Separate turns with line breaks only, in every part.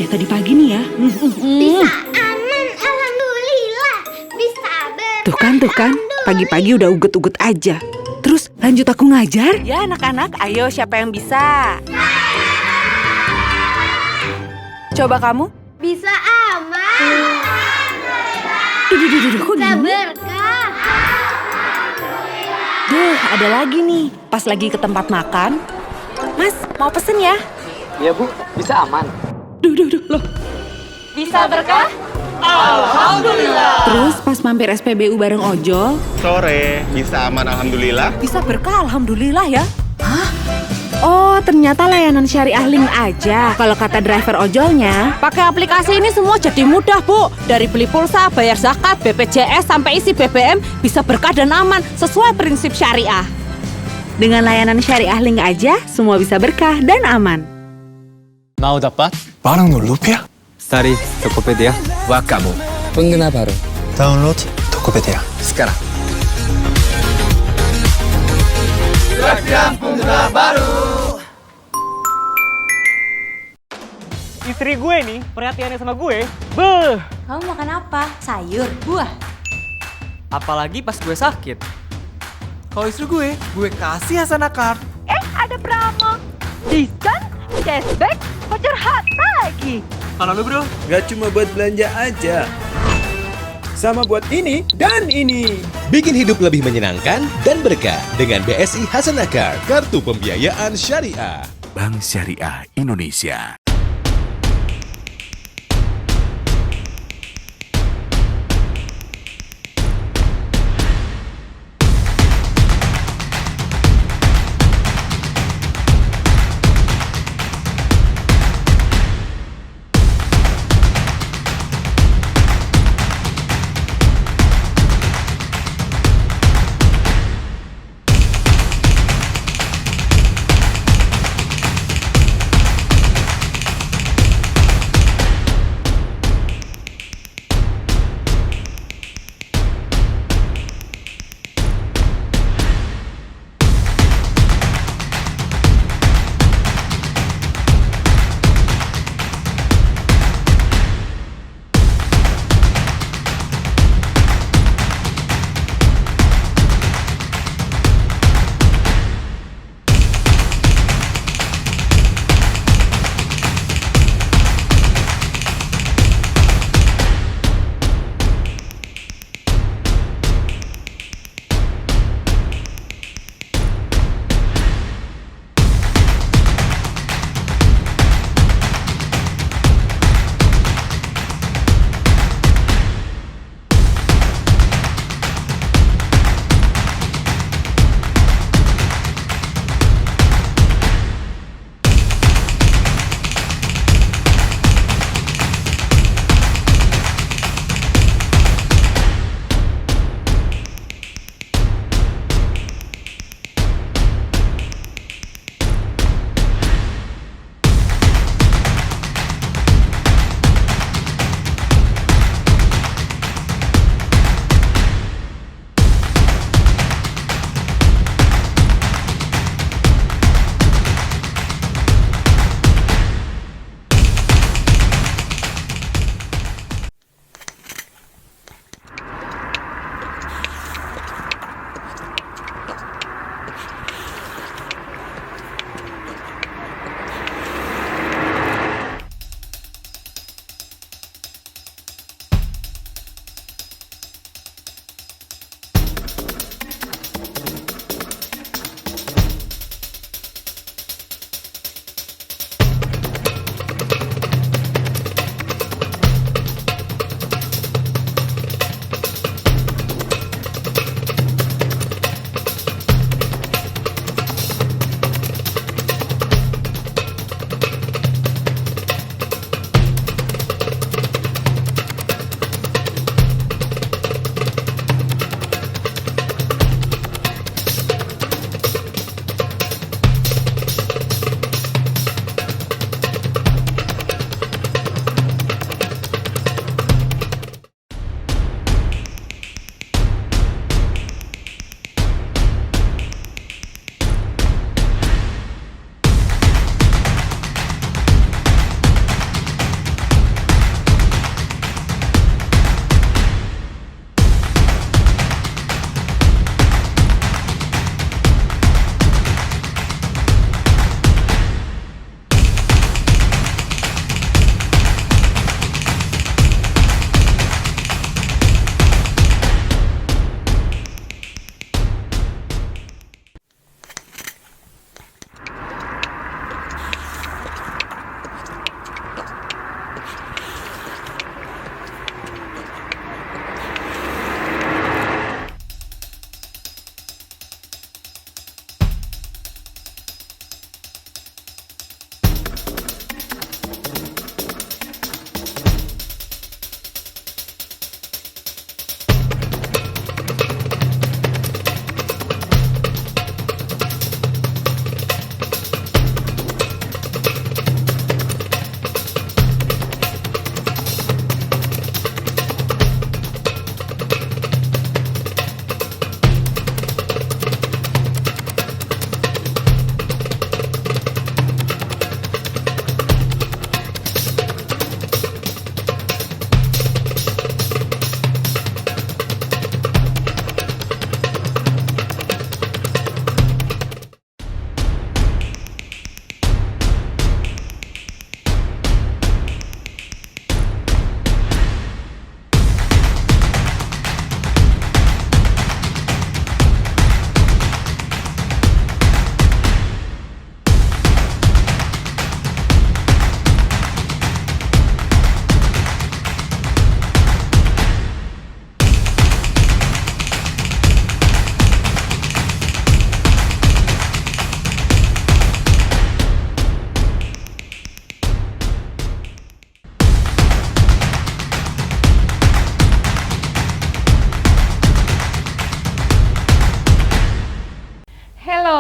ya tadi pagi nih ya.
Bisa aman, alhamdulillah. Bisa
Tuh kan, pagi-pagi udah uget-uget aja. Terus lanjut aku ngajar?
Ya anak-anak, ayo siapa yang bisa? Coba kamu.
Bisa aman.
Duh, kok
Bisa
gini?
berkah.
Duh, ada lagi nih. Pas lagi ke tempat makan. Mas, mau pesen ya?
Iya Bu, bisa aman.
Duh, loh.
Bisa berkah?
Terus pas mampir SPBU bareng ojol,
Sore, bisa aman alhamdulillah.
Bisa berkah, alhamdulillah ya.
oh ternyata layanan syariah link aja. Kalau kata driver ojolnya,
Pakai aplikasi ini semua jadi mudah, Bu. Dari beli pulsa, bayar zakat, BPJS, sampai isi BBM, bisa berkah dan aman, sesuai prinsip syariah.
dengan layanan syariah link aja, semua bisa berkah dan aman.
Mau dapat?
Barang no rupiah?
Stari Tokopedia.
Wakamu.
Pengguna baru.
Download Tokopedia sekarang.
Istri gue nih, perhatiannya sama gue, beuh.
Kamu makan apa? Sayur? Buah?
Apalagi pas gue sakit. Kalau istri gue kasih Hasanah Card.
Ada promo. Diskon, cashback, voucher hot lagi.
Kalau lu bro,
Gak cuma buat belanja aja. Sama buat ini dan ini.
Bikin hidup lebih menyenangkan dan berkah dengan BSI Hasanah Card, kartu pembiayaan syariah.
Bank Syariah Indonesia.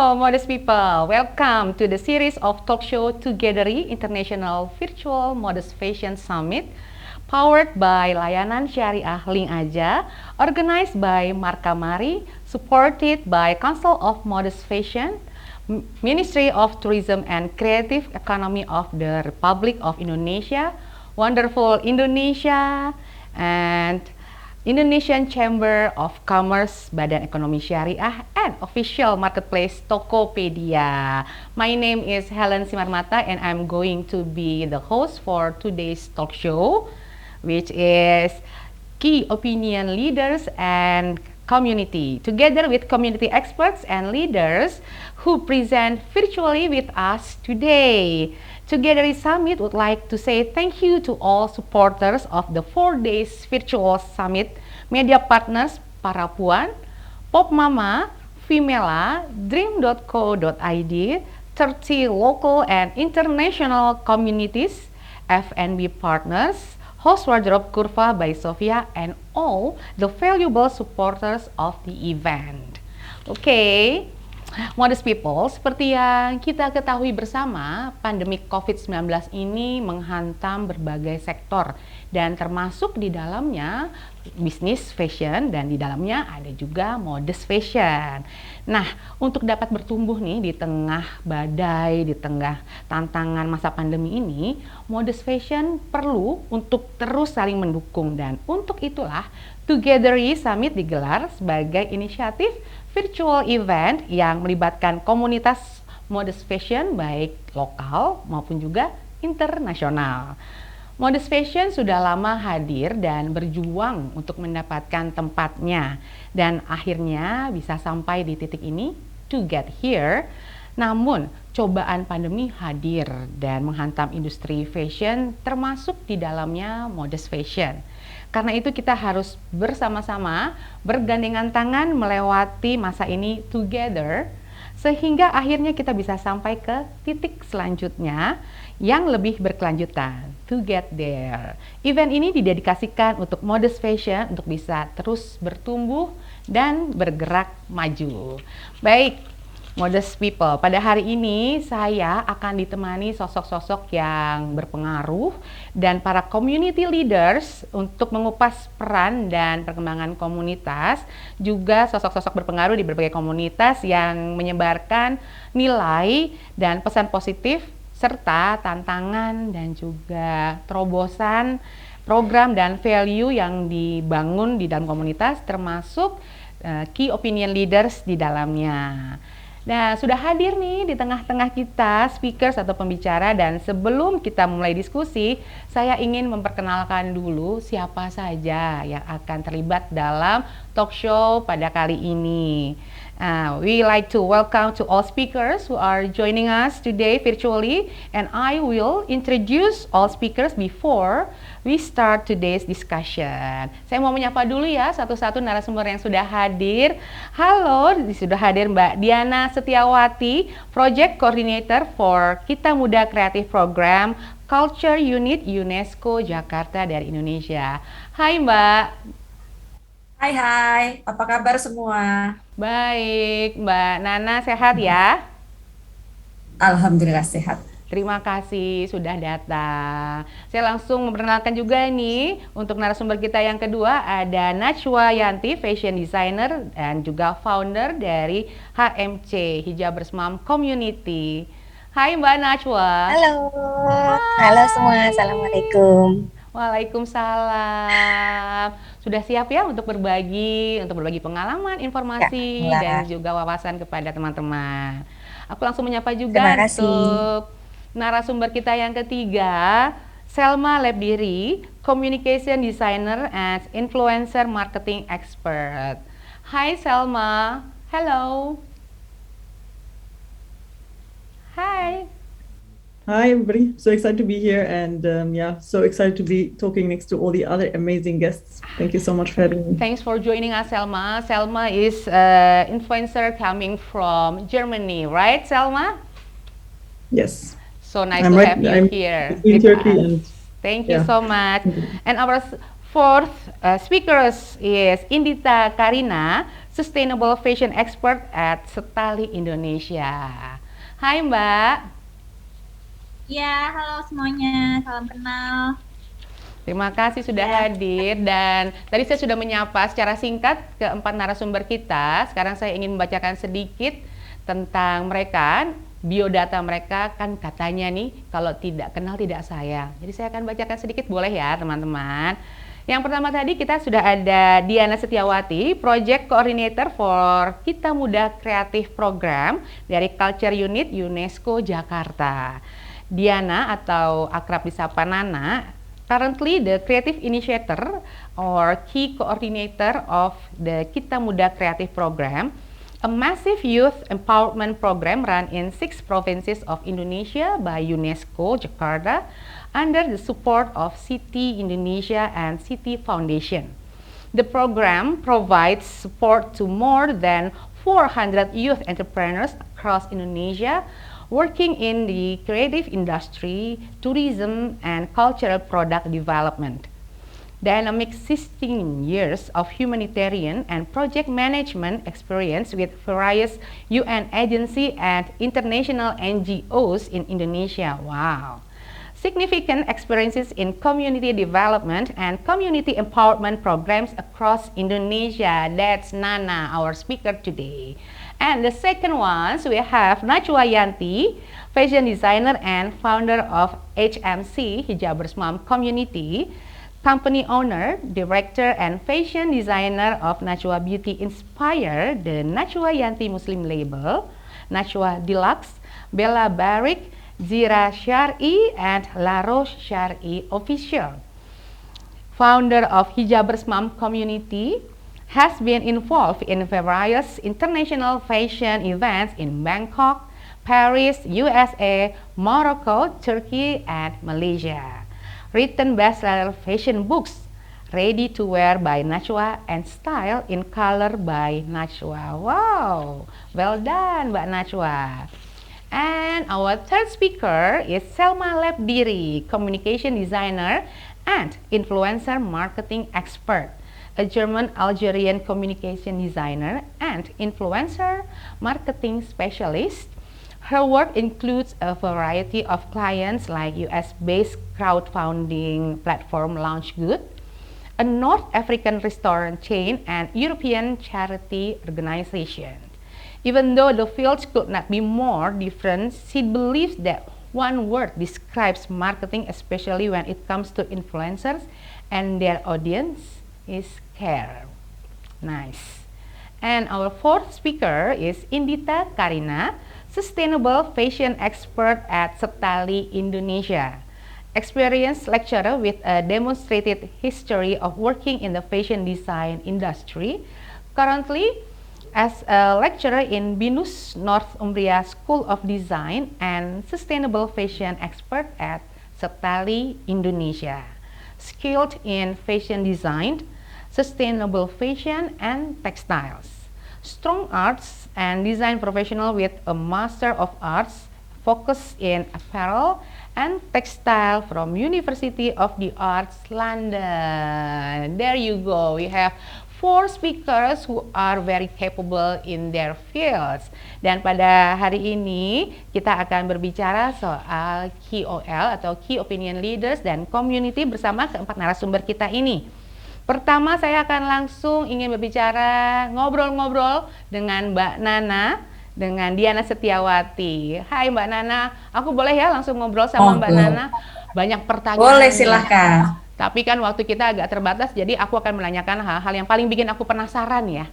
Hello, modest people. Welcome to the series of talk show Togethery International Virtual Modest Fashion Summit, powered by Layanan Syariah Link Aja, organized by Markamari, supported by Council of Modest Fashion, Ministry of Tourism and Creative Economy of the Republic of Indonesia, Wonderful Indonesia, and Indonesian Chamber of Commerce, Badan Ekonomi Syariah, and official marketplace Tokopedia. My name is Helen Simarmata and I'm going to be the host for today's talk show, which is Key Opinion Leaders and Community, together with community experts and leaders who present virtually with us today. Togethery Summit would like to say thank you to all supporters of the 4 days virtual summit, media partners Para Puan, Pop Mama, Femela, Dream.co.id, 30 local and international communities, FNB partners, Host Wardrobe Kurva by Sofia, and all the valuable supporters of the event. Okay. Modest people, seperti yang kita ketahui bersama, pandemi COVID-19 ini menghantam berbagai sektor dan termasuk di dalamnya bisnis fashion dan di dalamnya ada juga modest fashion. Nah, untuk dapat bertumbuh nih di tengah badai, di tengah tantangan masa pandemi ini, modest fashion perlu untuk terus saling mendukung dan untuk itulah Togethery Summit digelar sebagai inisiatif virtual event yang melibatkan komunitas modest fashion baik lokal maupun juga internasional. Modest fashion sudah lama hadir dan berjuang untuk mendapatkan tempatnya dan akhirnya bisa sampai di titik ini to get here. Namun cobaan pandemi hadir dan menghantam industri fashion termasuk di dalamnya modest fashion. Karena itu kita harus bersama-sama bergandengan tangan melewati masa ini together sehingga akhirnya kita bisa sampai ke titik selanjutnya yang lebih berkelanjutan, to get there. Event ini didedikasikan untuk modest fashion untuk bisa terus bertumbuh dan bergerak maju. Baik, modest people, pada hari ini saya akan ditemani sosok-sosok yang berpengaruh dan para community leaders untuk mengupas peran dan perkembangan komunitas, juga sosok-sosok berpengaruh di berbagai komunitas yang menyebarkan nilai dan pesan positif serta tantangan dan juga terobosan program dan value yang dibangun di dalam komunitas termasuk key opinion leaders di dalamnya. Nah, sudah hadir nih di tengah-tengah kita speakers atau pembicara dan sebelum kita mulai diskusi, saya ingin memperkenalkan dulu siapa saja yang akan terlibat dalam talk show pada kali ini. We like to welcome to all speakers who are joining us today virtually and I will introduce all speakers before we start today's discussion. Saya mau menyapa dulu ya satu-satu narasumber yang sudah hadir. Halo, sudah hadir Mbak Diana Setiawati, Project Coordinator for Kita Muda Kreatif Program Culture Unit UNESCO Jakarta dari Indonesia. Hai Mbak.
Hai, apa kabar semua?
Baik, Mbak Nana sehat ya?
Alhamdulillah sehat.
Terima kasih sudah datang. Saya langsung memperkenalkan juga nih untuk narasumber kita yang kedua ada Najwa Yanti, fashion designer dan juga founder dari HMC Hijab Bersmam Community. Hai Mbak Najwa.
Halo. Halo semua, assalamualaikum.
Waalaikumsalam. Sudah siap ya untuk berbagi pengalaman, informasi
ya,
dan juga wawasan kepada teman-teman. Aku langsung menyapa juga untuk narasumber kita yang ketiga, Selma Lebdiri, Communication Designer and Influencer Marketing Expert. Hai Selma. Hello. Hi.
Hi everybody, so excited to be here and so excited to be talking next to all the other amazing guests. Thank you so much for having me.
Thanks for joining us, Selma. Selma is influencer coming from Germany, right Selma?
Yes.
So nice to have you here.
In Turkey and
thank you so much. And our fourth speaker is Indita Karina, Sustainable Fashion Expert at Setali Indonesia. Hai Mbak.
Ya, halo semuanya, salam kenal.
Terima kasih sudah hadir, dan tadi saya sudah menyapa secara singkat keempat narasumber kita. Sekarang saya ingin membacakan sedikit tentang mereka, biodata mereka. Kan katanya nih, kalau tidak kenal tidak sayang. Jadi saya akan bacakan sedikit, boleh ya teman-teman. Yang pertama tadi kita sudah ada Diana Setiawati, Project Coordinator for Kita Muda Kreatif Program dari Culture Unit UNESCO Jakarta. Diana atau akrab disapa Nana, currently the creative initiator or key coordinator of the Kita Muda Kreatif Program, a massive youth empowerment program run in 6 provinces of Indonesia by UNESCO Jakarta under the support of Citi Indonesia and Citi Foundation. The program provides support to more than 400 youth entrepreneurs across Indonesia working in the creative industry, tourism, and cultural product development. Dynamic 16 years of humanitarian and project management experience with various UN agency and international NGOs in Indonesia. Wow. Significant experiences in community development and community empowerment programs across Indonesia. That's Nana, our speaker today. And the second one, so we have Najwa Yanti, fashion designer and founder of HMC, Hijabers Mom Community, company owner, director, and fashion designer of Najwa Beauty Inspire, the Najwa Yanti Muslim label, Najwa Deluxe, Bella Barik, Zira Syari, and La Roche Syari Official. Founder of Hijabers Mom Community, has been involved in various international fashion events in Bangkok, Paris, USA, Morocco, Turkey, and Malaysia. Written bestseller fashion books, Ready to Wear by Najwa and Style in Color by Najwa. Wow, well done Mbak Najwa. And our third speaker is Selma Lebdiri, communication designer and influencer marketing expert, a German-Algerian communication designer and influencer marketing specialist. Her work includes a variety of clients like US-based crowdfunding platform LaunchGood, a North African restaurant chain, and European charity organization. Even though the fields could not be more different, she believes that one word describes marketing, especially when it comes to influencers and their audience, is care. Nice. And our fourth speaker is Indita Karina, sustainable fashion expert at Setali Indonesia, experienced lecturer with a demonstrated history of working in the fashion design industry, currently as a lecturer in BINUS Northumbria School of Design and sustainable fashion expert at Setali Indonesia, skilled in fashion design, sustainable fashion, and textiles. Strong arts and design professional with a Master of Arts focused in apparel and textile from University of the Arts London. There you go. We have 4 speakers who are very capable in their fields. Dan pada hari ini kita akan berbicara soal KOL atau Key Opinion Leaders dan Community bersama keempat narasumber kita ini. Pertama saya akan langsung ingin berbicara ngobrol-ngobrol dengan Mbak Nana, dengan Diana Setiawati. Hai Mbak Nana, aku boleh ya langsung ngobrol sama Mbak Nana? Banyak pertanyaan.
Boleh, silahkan.
Tapi kan waktu kita agak terbatas, jadi aku akan menanyakan hal-hal yang paling bikin aku penasaran ya.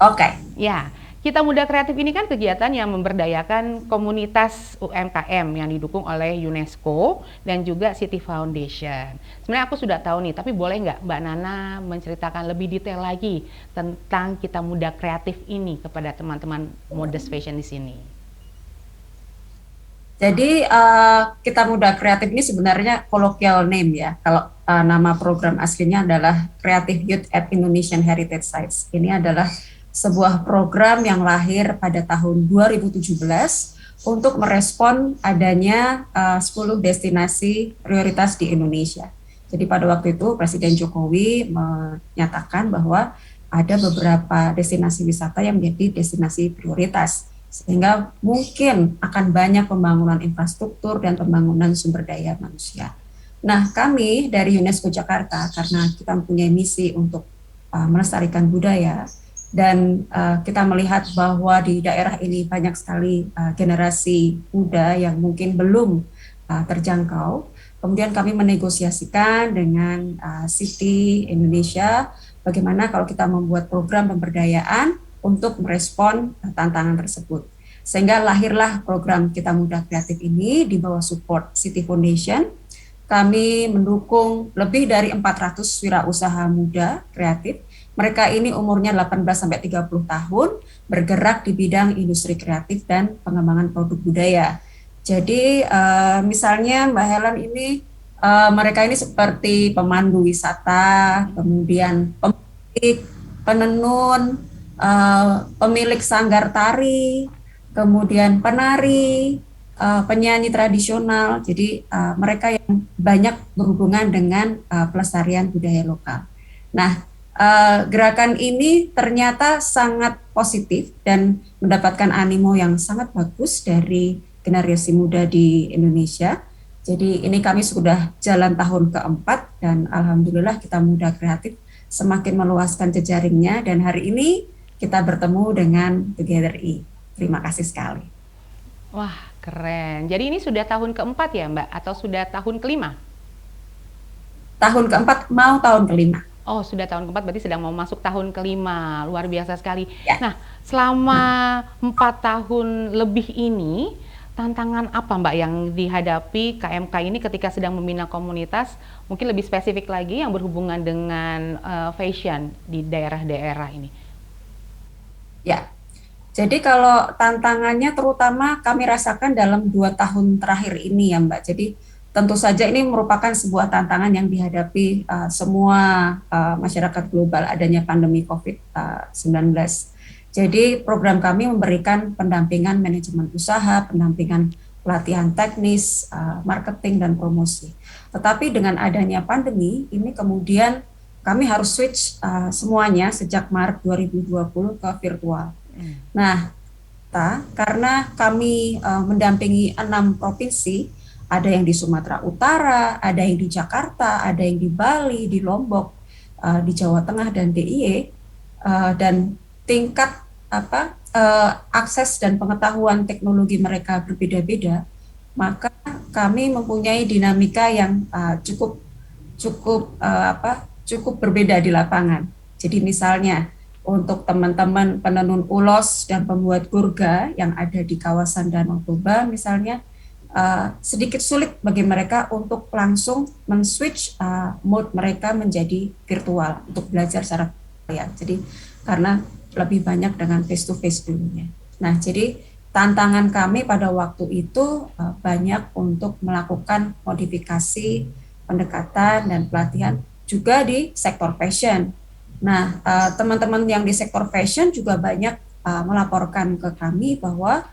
Oke.
Ya, Kita Muda Kreatif ini kan kegiatan yang memberdayakan komunitas UMKM yang didukung oleh UNESCO dan juga Citi Foundation. Sebenarnya aku sudah tahu nih, tapi boleh nggak Mbak Nana menceritakan lebih detail lagi tentang Kita Muda Kreatif ini kepada teman-teman modest fashion di sini?
Jadi Kita Muda Kreatif ini sebenarnya colloquial name ya. Kalau nama program aslinya adalah Creative Youth at Indonesian Heritage Sites. Ini adalah sebuah program yang lahir pada tahun 2017 untuk merespon adanya 10 destinasi prioritas di Indonesia. Jadi pada waktu itu Presiden Jokowi menyatakan bahwa ada beberapa destinasi wisata yang menjadi destinasi prioritas, sehingga mungkin akan banyak pembangunan infrastruktur dan pembangunan sumber daya manusia. Nah, kami dari UNESCO Jakarta, karena kita mempunyai misi untuk melestarikan budaya, dan kita melihat bahwa di daerah ini banyak sekali generasi muda yang mungkin belum terjangkau. Kemudian kami menegosiasikan dengan City Indonesia bagaimana kalau kita membuat program pemberdayaan untuk merespon tantangan tersebut. Sehingga lahirlah program Kita Muda Kreatif ini di bawah support City Foundation. Kami mendukung lebih dari 400 wirausaha muda kreatif. Mereka ini umurnya 18-30 tahun, bergerak di bidang industri kreatif dan pengembangan produk budaya. Jadi misalnya Mbak Helen ini, mereka ini seperti pemandu wisata, kemudian pemetik, penenun, pemilik sanggar tari, kemudian penari, penyanyi tradisional. Jadi mereka yang banyak berhubungan dengan pelestarian budaya lokal. Nah, gerakan ini ternyata sangat positif dan mendapatkan animo yang sangat bagus dari generasi muda di Indonesia. Jadi ini kami sudah jalan tahun keempat dan alhamdulillah Kita Muda Kreatif semakin meluaskan jejaringnya dan hari ini kita bertemu dengan Together-i. Terima kasih sekali.
Wah, keren. Jadi ini sudah tahun keempat ya Mbak atau sudah tahun kelima?
Tahun keempat mau tahun kelima.
Oh, sudah tahun keempat, berarti sedang mau masuk tahun kelima. Luar biasa sekali. Ya. Nah, selama 4 tahun lebih ini, tantangan apa Mbak yang dihadapi KMK ini ketika sedang membina komunitas? Mungkin lebih spesifik lagi yang berhubungan dengan fashion di daerah-daerah ini.
Ya, jadi kalau tantangannya terutama kami rasakan dalam 2 tahun terakhir ini ya Mbak. Jadi tentu saja ini merupakan sebuah tantangan yang dihadapi semua masyarakat global adanya pandemi COVID-19. Jadi program kami memberikan pendampingan manajemen usaha, pendampingan pelatihan teknis, marketing dan promosi. Tetapi dengan adanya pandemi ini kemudian kami harus switch semuanya sejak Maret 2020 ke virtual. Nah, karena kami mendampingi 6 provinsi, ada yang di Sumatera Utara, ada yang di Jakarta, ada yang di Bali, di Lombok, di Jawa Tengah dan DIY, dan tingkat akses dan pengetahuan teknologi mereka berbeda-beda, maka kami mempunyai dinamika yang cukup berbeda di lapangan. Jadi misalnya untuk teman-teman penenun ulos dan pembuat gurga yang ada di kawasan Danau Toba misalnya, sedikit sulit bagi mereka untuk langsung men-switch mode mereka menjadi virtual untuk belajar secara ya. Jadi karena lebih banyak dengan face-to-face dulunya. Nah, jadi tantangan kami pada waktu itu banyak untuk melakukan modifikasi pendekatan dan pelatihan juga di sektor fashion. Nah, teman-teman yang di sektor fashion juga banyak melaporkan ke kami bahwa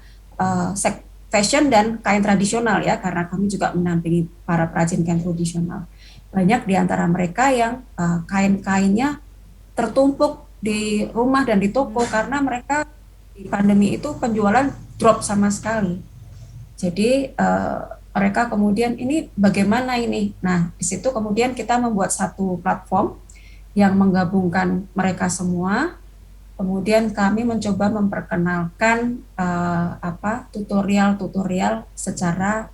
fashion dan kain tradisional ya, karena kami juga mendampingi para perajin kain tradisional. Banyak di antara mereka yang kain-kainnya tertumpuk di rumah dan di toko karena mereka di pandemi itu penjualan drop sama sekali. Jadi mereka kemudian ini bagaimana ini? Nah, di situ kemudian kita membuat satu platform yang menggabungkan mereka semua. Kemudian kami mencoba memperkenalkan tutorial secara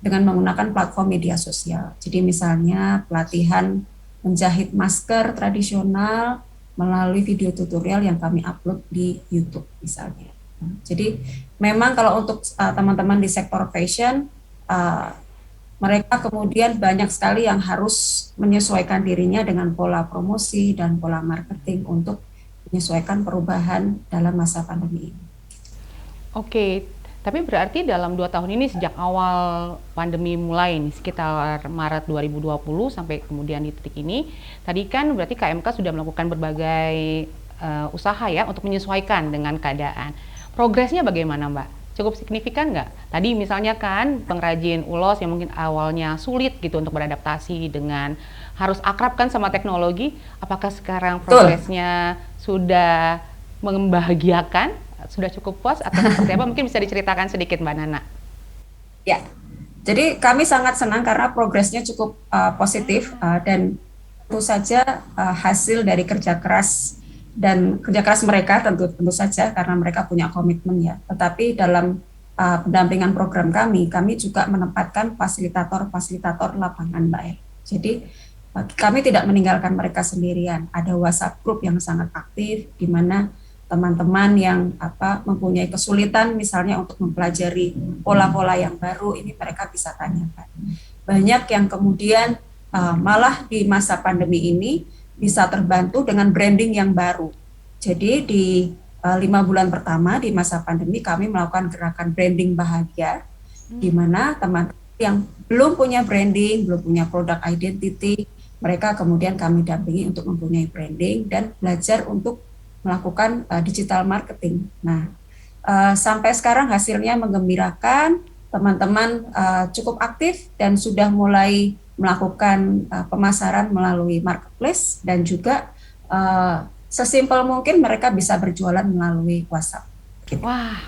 dengan menggunakan platform media sosial. Jadi misalnya pelatihan menjahit masker tradisional melalui video tutorial yang kami upload di YouTube misalnya. Jadi memang kalau untuk teman-teman di sektor fashion, mereka kemudian banyak sekali yang harus menyesuaikan dirinya dengan pola promosi dan pola marketing untuk menyesuaikan perubahan dalam masa pandemi ini.
Oke, tapi berarti dalam 2 tahun ini sejak awal pandemi mulai nih, sekitar Maret 2020 sampai kemudian di titik ini, tadi kan berarti KMK sudah melakukan berbagai usaha ya untuk menyesuaikan dengan keadaan. Progresnya bagaimana Mbak? cukup signifikan nggak? Tadi misalnya kan pengrajin ulos yang mungkin awalnya sulit gitu untuk beradaptasi dengan harus akrab kan sama teknologi, apakah sekarang progresnya sudah membahagiakan, sudah cukup puas atau seperti apa? Mungkin bisa diceritakan sedikit Mbak Nana.
Ya, jadi kami sangat senang karena progresnya cukup positif dan tentu saja hasil dari kerja keras mereka tentu saja karena mereka punya komitmen ya. Tetapi dalam pendampingan program kami juga menempatkan fasilitator lapangan, Mbak. Jadi kami tidak meninggalkan mereka sendirian. Ada WhatsApp group yang sangat aktif di mana teman-teman yang mempunyai kesulitan misalnya untuk mempelajari pola-pola yang baru ini mereka bisa tanyakan. Banyak yang kemudian malah di masa pandemi ini bisa terbantu dengan branding yang baru. Jadi di 5 bulan pertama di masa pandemi kami melakukan gerakan branding bahagia, di mana teman yang belum punya branding, belum punya product identity, mereka kemudian kami dampingi untuk mempunyai branding dan belajar untuk melakukan digital marketing. Nah, sampai sekarang hasilnya menggembirakan, teman-teman cukup aktif dan sudah mulai melakukan pemasaran melalui marketplace dan juga sesimpel mungkin mereka bisa berjualan melalui WhatsApp. Gitu.
Wah,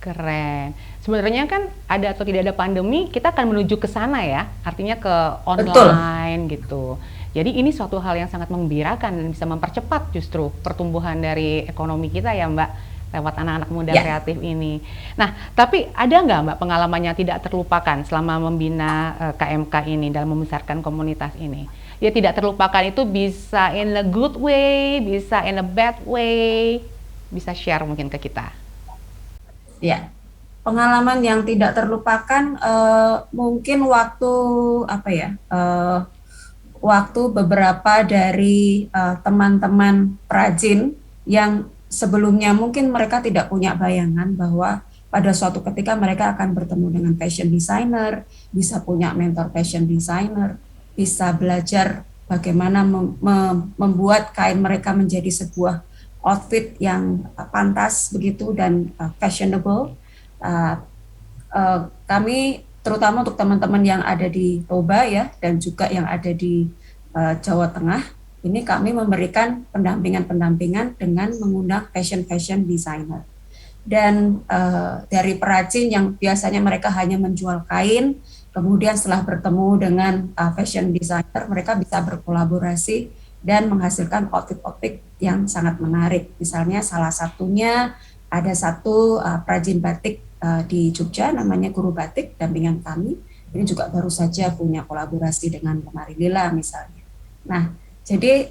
keren. Sebenarnya kan ada atau tidak ada pandemi, kita akan menuju ke sana ya, artinya ke online. Betul. Gitu. Jadi ini suatu hal yang sangat menggembirakan dan bisa mempercepat justru pertumbuhan dari ekonomi kita ya Mbak, lewat anak-anak muda kreatif ini. Nah, tapi ada nggak Mbak pengalamannya tidak terlupakan selama membina KMK ini dalam membesarkan komunitas ini? Ya tidak terlupakan itu bisa in a good way, bisa in a bad way, bisa share mungkin ke kita.
Ya, pengalaman yang tidak terlupakan mungkin waktu waktu beberapa dari teman-teman perajin yang sebelumnya mungkin mereka tidak punya bayangan bahwa pada suatu ketika mereka akan bertemu dengan fashion designer, bisa punya mentor fashion designer, bisa belajar bagaimana membuat kain mereka menjadi sebuah outfit yang pantas begitu dan fashionable. Kami terutama untuk teman-teman yang ada di Toba ya dan juga yang ada di Jawa Tengah, ini kami memberikan pendampingan dengan mengundang fashion designer. Dan dari perajin yang biasanya mereka hanya menjual kain, kemudian setelah bertemu dengan fashion designer, mereka bisa berkolaborasi dan menghasilkan outfit yang sangat menarik. Misalnya salah satunya ada satu perajin batik di Jogja, namanya Guru Batik, dampingan kami. Ini juga baru saja punya kolaborasi dengan Lemari Lila misalnya. Nah, jadi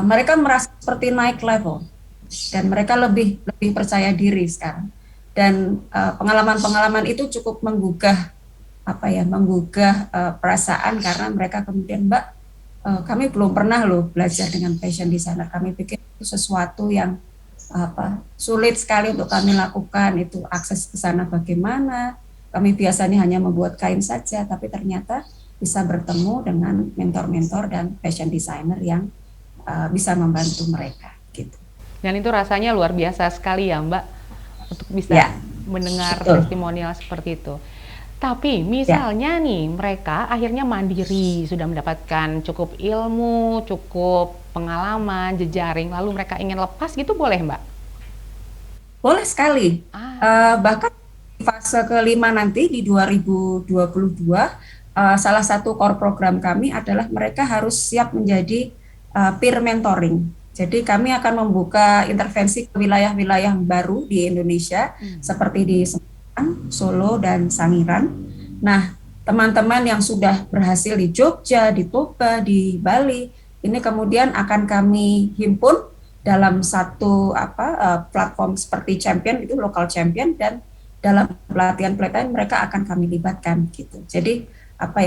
mereka merasa seperti naik level dan mereka lebih percaya diri sekarang. Dan pengalaman-pengalaman itu cukup menggugah perasaan karena mereka kemudian Mbak, kami belum pernah loh belajar dengan fashion designer. Kami pikir itu sesuatu yang sulit sekali untuk kami lakukan, itu akses ke sana bagaimana. Kami biasanya hanya membuat kain saja, tapi ternyata bisa bertemu dengan mentor-mentor dan fashion designer yang bisa membantu mereka gitu.
Dan itu rasanya luar biasa sekali ya Mbak untuk bisa mendengar testimonial seperti itu. Tapi misalnya nih mereka akhirnya mandiri, sudah mendapatkan cukup ilmu, cukup pengalaman, jejaring, lalu mereka ingin lepas gitu boleh Mbak?
Boleh sekali. Bahkan di fase kelima nanti di 2022, salah satu core program kami adalah mereka harus siap menjadi peer mentoring. Jadi kami akan membuka intervensi ke wilayah-wilayah baru di Indonesia, seperti di Solo dan Sangiran. Nah, teman-teman yang sudah berhasil di Jogja, di Toba, di Bali, ini kemudian akan kami himpun dalam satu platform seperti champion, itu local champion, dan dalam pelatihan-pelatihan mereka akan kami libatkan gitu. Jadi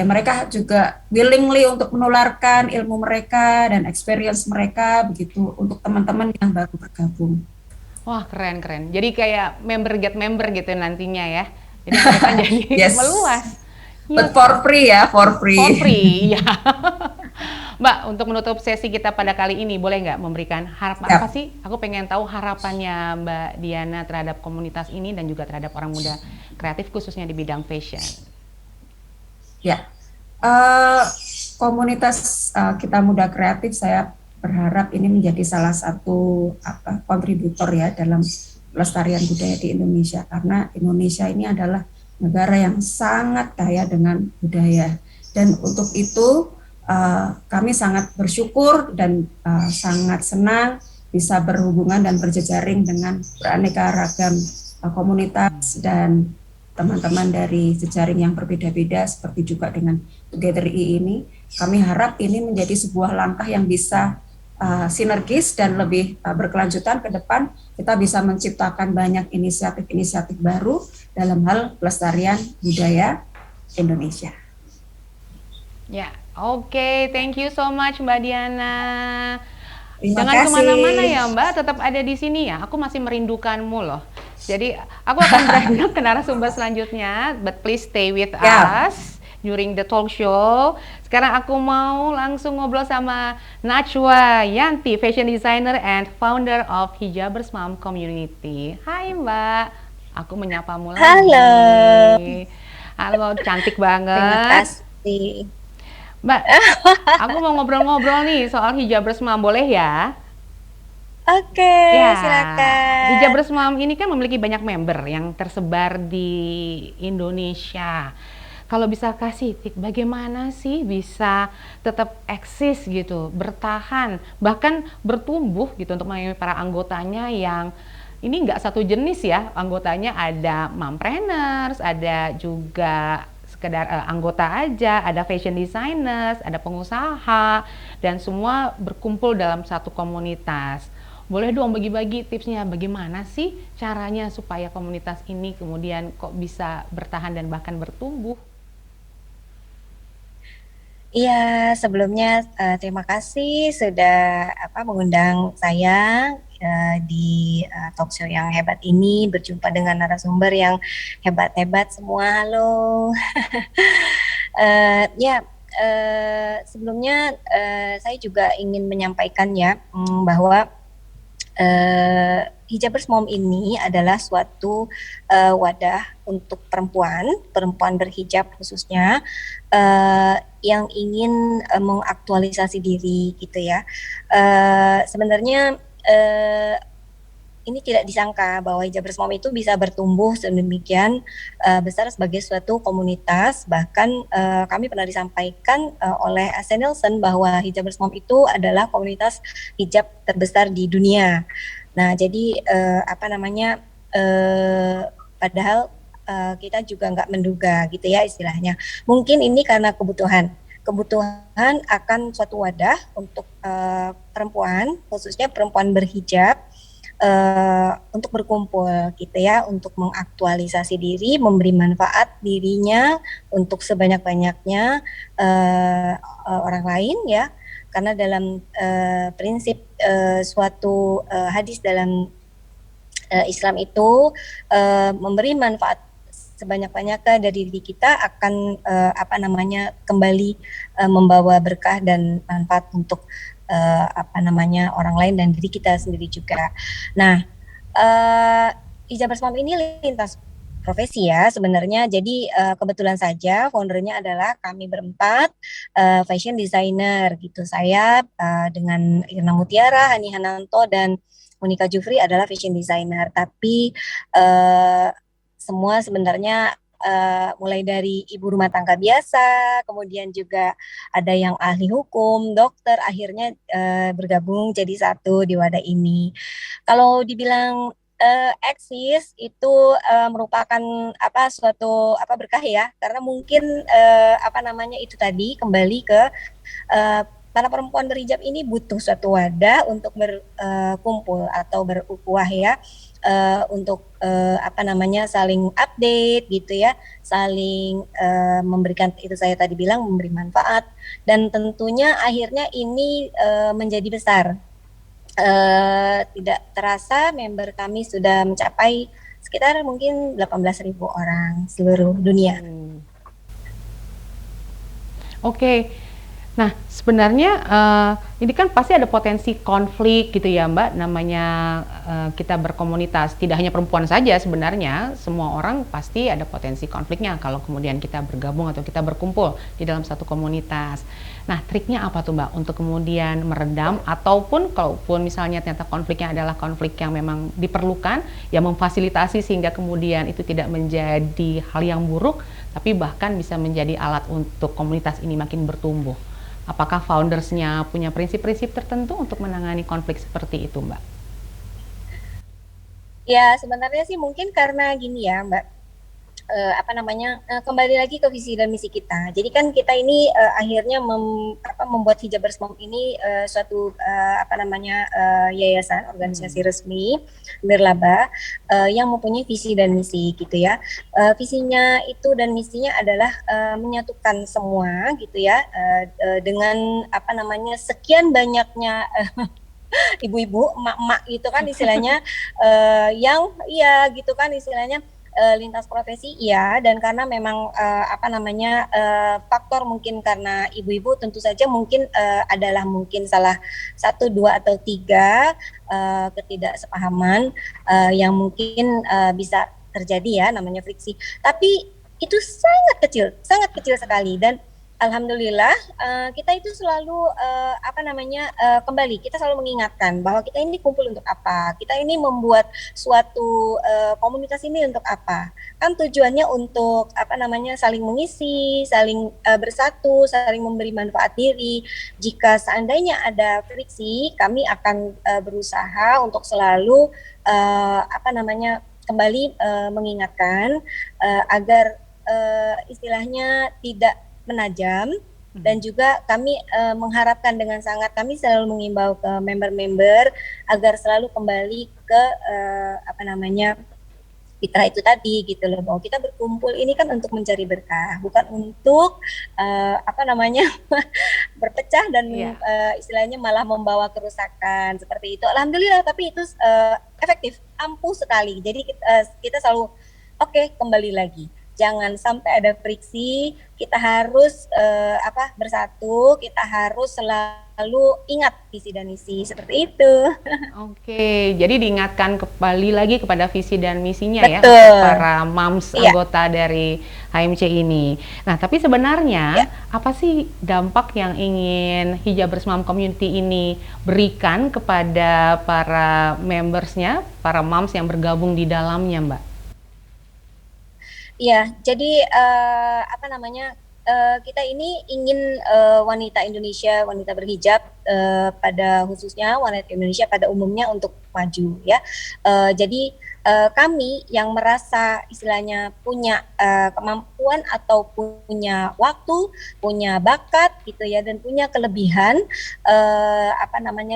mereka juga willingly untuk menularkan ilmu mereka dan experience mereka begitu untuk teman-teman yang baru bergabung.
Wah, keren. Jadi kayak member get member gitu nantinya ya. Jadi mereka jadi meluas.
But for free ya, for free.
For free, ya. Mbak, untuk menutup sesi kita pada kali ini, boleh nggak memberikan harapan apa sih? Aku pengen tahu harapannya Mbak Diana terhadap komunitas ini dan juga terhadap orang muda kreatif khususnya di bidang fashion.
Ya, komunitas kita muda kreatif, saya berharap ini menjadi salah satu kontributor ya dalam pelestarian budaya di Indonesia, karena Indonesia ini adalah negara yang sangat kaya dengan budaya, dan untuk itu kami sangat bersyukur dan sangat senang bisa berhubungan dan berjejaring dengan beraneka ragam komunitas dan teman-teman dari jejaring yang berbeda-beda, seperti juga dengan Together ini. Kami harap ini menjadi sebuah langkah yang bisa sinergis dan lebih berkelanjutan ke depan. Kita bisa menciptakan banyak inisiatif-inisiatif baru dalam hal pelestarian budaya Indonesia.
Ya, oke, thank you so much Mbak Diana.
Terima
Jangan
kasih.
kemana-mana ya Mbak, tetap ada di sini ya. Aku masih merindukanmu loh. Jadi aku akan berangkat ke narasumber selanjutnya, but please stay with us during the talk show. Sekarang aku mau langsung ngobrol sama Najwa Yanti, fashion designer and founder of Hijabers Mom Community. Hai Mbak, aku menyapamu lagi.
Halo.
Halo, cantik banget.
Terima kasih.
Mbak, aku mau ngobrol-ngobrol nih soal Hijabers Mom, boleh ya?
Oke,
Ya,
silakan.
Hijabers Mom ini kan memiliki banyak member yang tersebar di Indonesia. Kalau bisa kasih tip bagaimana sih bisa tetap eksis gitu, bertahan, bahkan bertumbuh gitu untuk mengenai para anggotanya yang ini nggak satu jenis ya, anggotanya ada mompreneurs, ada juga sekedar anggota aja, ada fashion designers, ada pengusaha, dan semua berkumpul dalam satu komunitas. Boleh dong bagi-bagi tipsnya, bagaimana sih caranya supaya komunitas ini kemudian kok bisa bertahan dan bahkan bertumbuh?
Iya, sebelumnya terima kasih sudah mengundang saya di talk show yang hebat ini, berjumpa dengan narasumber yang hebat-hebat semua. Halo. Sebelumnya saya juga ingin menyampaikan ya bahwa Hijabers Mom ini adalah suatu wadah untuk perempuan berhijab khususnya yang ingin mengaktualisasi diri gitu ya. Sebenarnya ini tidak disangka bahwa Hijabers Mom itu bisa bertumbuh sedemikian besar sebagai suatu komunitas. Bahkan kami pernah disampaikan oleh AC Nielsen bahwa Hijabers Mom itu adalah komunitas hijab terbesar di dunia. Nah, jadi padahal kita juga nggak menduga gitu ya istilahnya. Mungkin ini karena kebutuhan akan suatu wadah untuk perempuan, khususnya perempuan berhijab, untuk berkumpul gitu ya, untuk mengaktualisasi diri, memberi manfaat dirinya untuk sebanyak-banyaknya orang lain ya. Karena dalam prinsip suatu hadis dalam Islam itu memberi manfaat sebanyak-banyaknya dari diri kita akan kembali membawa berkah dan manfaat untuk orang lain dan diri kita sendiri juga. Nah, Hijabers Mom ini lintas profesi ya sebenarnya. Jadi kebetulan saja foundernya adalah kami berempat fashion designer gitu. Saya dengan Irna Mutiara, Hani Hananto dan Monica Jufri adalah fashion designer. Tapi semua sebenarnya mulai dari ibu rumah tangga biasa, kemudian juga ada yang ahli hukum, dokter, akhirnya bergabung jadi satu di wadah ini. Kalau dibilang eksis itu merupakan suatu berkah ya, karena mungkin itu tadi kembali ke para perempuan berhijab ini butuh suatu wadah untuk berkumpul atau berukhuwah ya, untuk saling update gitu ya, saling memberikan, itu saya tadi bilang, memberi manfaat, dan tentunya akhirnya ini menjadi besar. Tidak terasa member kami sudah mencapai sekitar mungkin 18.000 orang seluruh dunia.
Oke. Nah, sebenarnya ini kan pasti ada potensi konflik gitu ya Mbak, namanya kita berkomunitas, tidak hanya perempuan saja sebenarnya, semua orang pasti ada potensi konfliknya kalau kemudian kita bergabung atau kita berkumpul di dalam satu komunitas. Nah, triknya apa tuh Mbak untuk kemudian meredam ataupun kalaupun misalnya ternyata konfliknya adalah konflik yang memang diperlukan, ya memfasilitasi sehingga kemudian itu tidak menjadi hal yang buruk, tapi bahkan bisa menjadi alat untuk komunitas ini makin bertumbuh. Apakah foundersnya punya prinsip-prinsip tertentu untuk menangani konflik seperti itu, Mbak?
Ya, sebenarnya sih mungkin karena gini ya, Mbak. Kembali lagi ke visi dan misi kita. Jadi kan kita ini akhirnya membuat Hijabers Mom ini suatu yayasan, organisasi resmi nirlaba yang mempunyai visi dan misi gitu ya. Visinya itu dan misinya adalah menyatukan semua gitu ya dengan sekian banyaknya ibu-ibu, emak-emak gitu kan istilahnya yang iya gitu kan istilahnya lintas profesi iya, dan karena memang faktor mungkin karena ibu-ibu tentu saja mungkin adalah mungkin salah 1, 2 atau 3 ketidaksepahaman yang mungkin bisa terjadi ya, namanya friksi, tapi itu sangat kecil sekali. Dan alhamdulillah kita itu selalu kembali kita selalu mengingatkan bahwa kita ini kumpul untuk apa, kita ini membuat suatu komunitas ini untuk apa, kan tujuannya untuk saling mengisi, saling bersatu, saling memberi manfaat diri. Jika seandainya ada friksi, kami akan berusaha untuk selalu kembali mengingatkan agar istilahnya tidak menajam, dan juga kami mengharapkan dengan sangat, kami selalu mengimbau ke member-member agar selalu kembali ke fitrah itu tadi gitu loh, bahwa kita berkumpul ini kan untuk mencari berkah, bukan untuk berpecah dan istilahnya malah membawa kerusakan seperti itu. Alhamdulillah, tapi itu efektif, ampuh sekali. Jadi kita selalu kembali lagi. Jangan sampai ada friksi, kita harus bersatu, kita harus selalu ingat visi dan misi, seperti itu.
Oke, jadi diingatkan kembali lagi kepada visi dan misinya. Betul. Ya, para moms anggota dari HMC ini. Nah, tapi sebenarnya apa sih dampak yang ingin Hijabers Mom Community ini berikan kepada para membersnya, para moms yang bergabung di dalamnya, Mbak?
Ya, jadi kita ini ingin wanita Indonesia, wanita berhijab pada khususnya wanita Indonesia pada umumnya untuk maju ya. Jadi kami yang merasa istilahnya punya kemampuan atau punya waktu, punya bakat gitu ya, dan punya kelebihan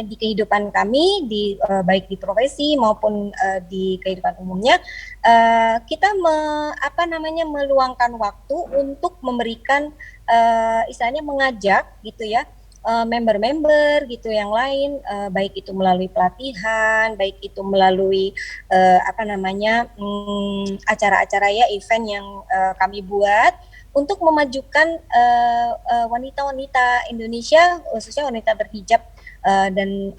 di kehidupan kami baik di profesi maupun di kehidupan umumnya, kita meluangkan waktu untuk memberikan istilahnya mengajak gitu ya member-member gitu yang lain, baik itu melalui pelatihan, baik itu melalui acara-acara ya, event yang kami buat untuk memajukan wanita-wanita Indonesia, khususnya wanita berhijab dan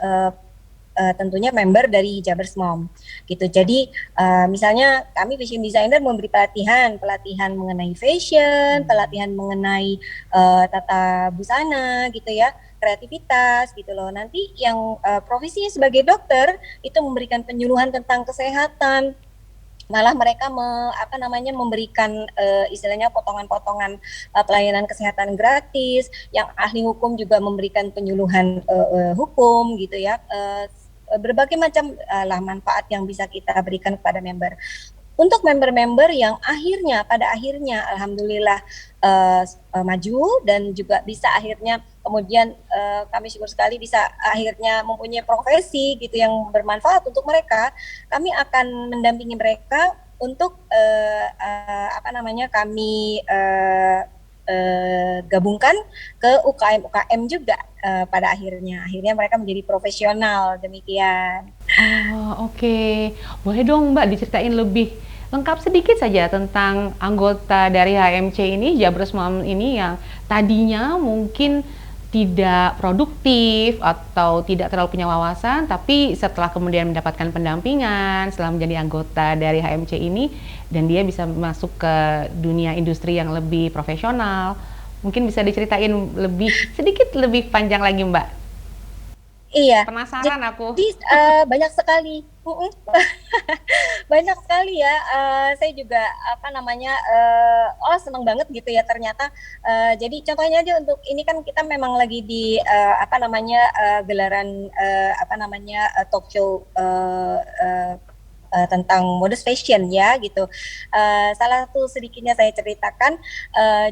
tentunya member dari Hijabers Mom gitu. Jadi misalnya kami fashion designer memberi pelatihan mengenai fashion, pelatihan mengenai tata busana gitu ya, kreativitas gitu loh. Nanti yang profesinya sebagai dokter itu memberikan penyuluhan tentang kesehatan. Malah mereka memberikan istilahnya potongan-potongan pelayanan kesehatan gratis. Yang ahli hukum juga memberikan penyuluhan hukum gitu ya. Berbagai macam manfaat yang bisa kita berikan kepada member. Untuk member-member yang pada akhirnya alhamdulillah maju dan juga bisa akhirnya kemudian kami syukur sekali bisa akhirnya mempunyai profesi gitu yang bermanfaat untuk mereka, kami akan mendampingi mereka untuk kami gabungkan ke UKM juga pada akhirnya mereka menjadi profesional, demikian.
Oh, oke. Boleh dong Mbak diceritain lebih lengkap sedikit saja tentang anggota dari HMC ini, Hijabers Mom ini yang tadinya mungkin tidak produktif atau tidak terlalu punya wawasan, tapi setelah kemudian mendapatkan pendampingan, setelah menjadi anggota dari HMC ini, dan dia bisa masuk ke dunia industri yang lebih profesional. Mungkin bisa diceritain sedikit lebih panjang lagi, Mbak.
Iya.
Penasaran aku.
Jadi banyak sekali. Banyak sekali ya. Saya juga senang banget gitu ya ternyata. Jadi contohnya aja untuk ini kan kita memang lagi di gelaran talk show tentang modus fashion ya gitu. Salah satu sedikitnya saya ceritakan.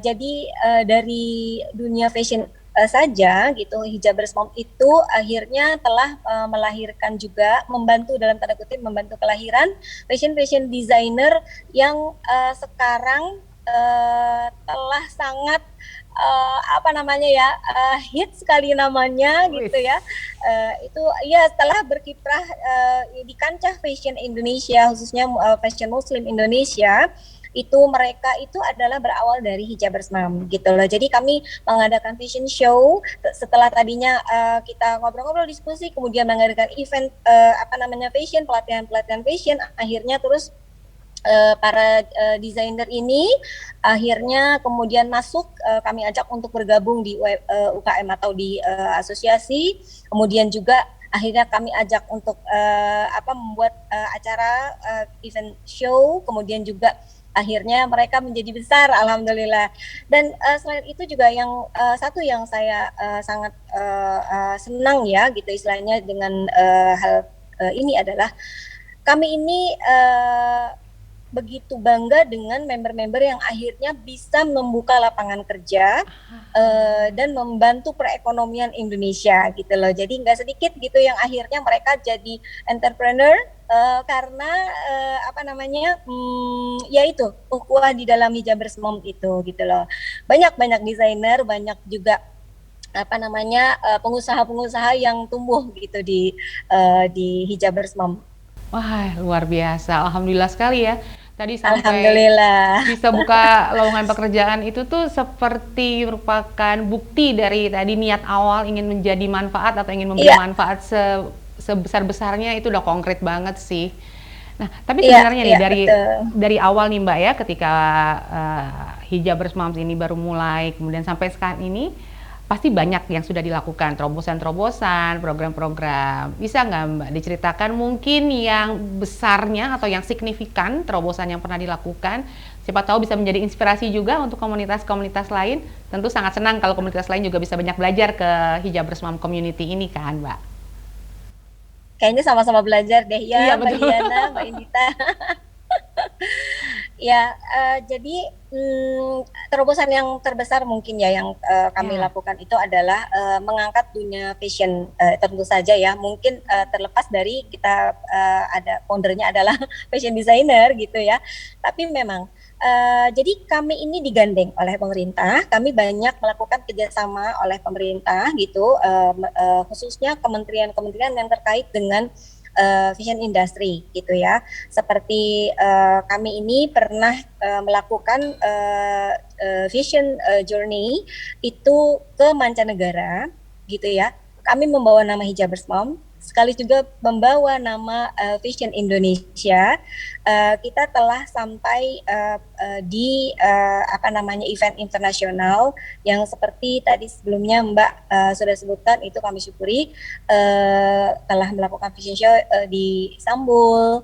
Jadi dari dunia fashion saja gitu, Hijabers Mom itu akhirnya telah melahirkan juga, membantu dalam tanda kutip membantu kelahiran fashion designer yang sekarang telah sangat hit sekali namanya gitu ya. Itu ya setelah berkiprah di kancah fashion Indonesia, khususnya fashion Muslim Indonesia, itu mereka itu adalah berawal dari Hijabers Mom gitu loh. Jadi kami mengadakan fashion show setelah tadinya kita ngobrol-ngobrol diskusi, kemudian mengadakan event fashion, pelatihan fashion, akhirnya terus para desainer ini akhirnya kemudian masuk, kami ajak untuk bergabung di UKM atau di asosiasi, kemudian juga akhirnya kami ajak untuk membuat acara event show, kemudian juga akhirnya mereka menjadi besar, alhamdulillah. Dan selain itu juga yang satu yang saya sangat senang ya gitu istilahnya dengan hal ini adalah kami ini begitu bangga dengan member-member yang akhirnya bisa membuka lapangan kerja dan membantu perekonomian Indonesia gitu loh. Jadi nggak sedikit gitu yang akhirnya mereka jadi entrepreneur karena yaitu ukhuwah di dalam Hijabers Mom itu gitu loh. Banyak desainer, banyak juga pengusaha-pengusaha yang tumbuh gitu di Hijabers Mom.
Wah, luar biasa. Alhamdulillah sekali ya. Tadi sampai
alhamdulillah
bisa buka lowongan pekerjaan itu tuh seperti merupakan bukti dari tadi niat awal ingin menjadi manfaat atau ingin memberi manfaat sebesar-besarnya, itu udah konkret banget sih. Nah, tapi sebenarnya nih dari awal nih Mbak ya, ketika Hijabers Moms ini baru mulai, kemudian sampai sekarang ini pasti banyak yang sudah dilakukan, terobosan-terobosan, program-program. Bisa nggak Mbak diceritakan mungkin yang besarnya atau yang signifikan terobosan yang pernah dilakukan? Siapa tahu bisa menjadi inspirasi juga untuk komunitas-komunitas lain. Tentu sangat senang kalau komunitas lain juga bisa banyak belajar ke Hijabers Mom Community ini kan Mbak?
Kayaknya sama-sama belajar deh ya,
iya,
Mbak Diana, Mbak Indita. Ya, jadi terobosan yang terbesar mungkin ya yang kami lakukan itu adalah mengangkat dunia fashion, tentu saja ya, mungkin terlepas dari kita ada foundernya adalah fashion designer gitu ya, tapi memang jadi kami ini digandeng oleh pemerintah, kami banyak melakukan kerjasama oleh pemerintah gitu, khususnya kementerian-kementerian yang terkait dengan fashion industry gitu ya. Seperti kami ini pernah melakukan fashion journey itu ke mancanegara gitu ya. Kami membawa nama Hijabers Mom, sekali juga membawa nama Fashion Indonesia. Kita telah sampai di event internasional yang seperti tadi sebelumnya Mbak sudah sebutkan, itu kami syukuri, telah melakukan fashion show di Istanbul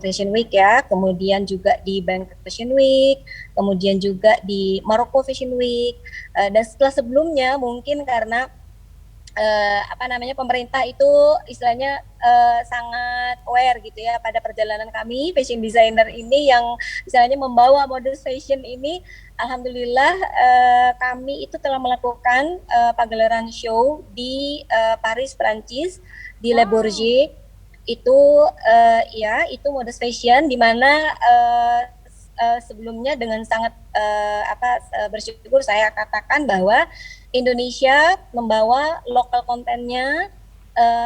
Fashion Week ya, kemudian juga di Bangkok Fashion Week, kemudian juga di Maroko Fashion Week, dan setelah sebelumnya mungkin karena pemerintah itu istilahnya sangat aware gitu ya pada perjalanan kami fashion designer ini yang istilahnya membawa modus fashion ini. Alhamdulillah kami itu telah melakukan pagelaran show di Paris, Prancis, di Le Bourget. Itu itu modus fashion di mana sebelumnya dengan sangat bersyukur saya katakan bahwa Indonesia membawa lokal kontennya,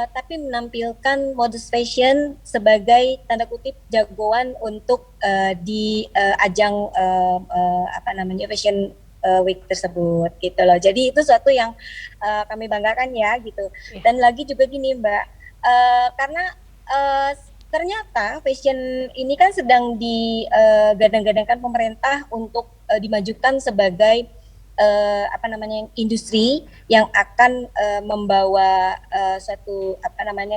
tapi menampilkan modus fashion sebagai tanda kutip jagoan untuk di ajang fashion week tersebut gitu loh. Jadi itu suatu yang kami banggakan ya gitu. Dan lagi juga gini Mbak, karena ternyata fashion ini kan sedang digadang-gadangkan pemerintah untuk dimajukan sebagai industri yang akan membawa suatu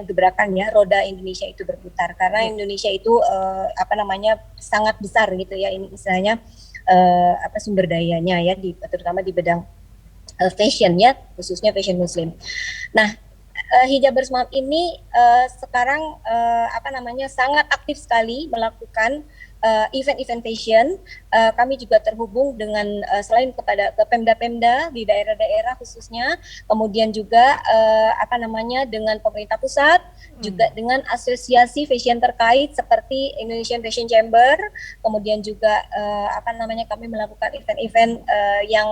gebrakan ya, roda Indonesia itu berputar, karena Indonesia itu sangat besar gitu ya, ini istilahnya sumber dayanya ya, terutama di bidang fashion ya, khususnya fashion muslim. Nah, Hijabers Mom ini sekarang sangat aktif sekali melakukan event-event fashion. Kami juga terhubung dengan selain kepada ke Pemda-Pemda di daerah-daerah khususnya, kemudian juga dengan pemerintah pusat, juga dengan asosiasi fashion terkait seperti Indonesian Fashion Chamber, kemudian juga kami melakukan event-event yang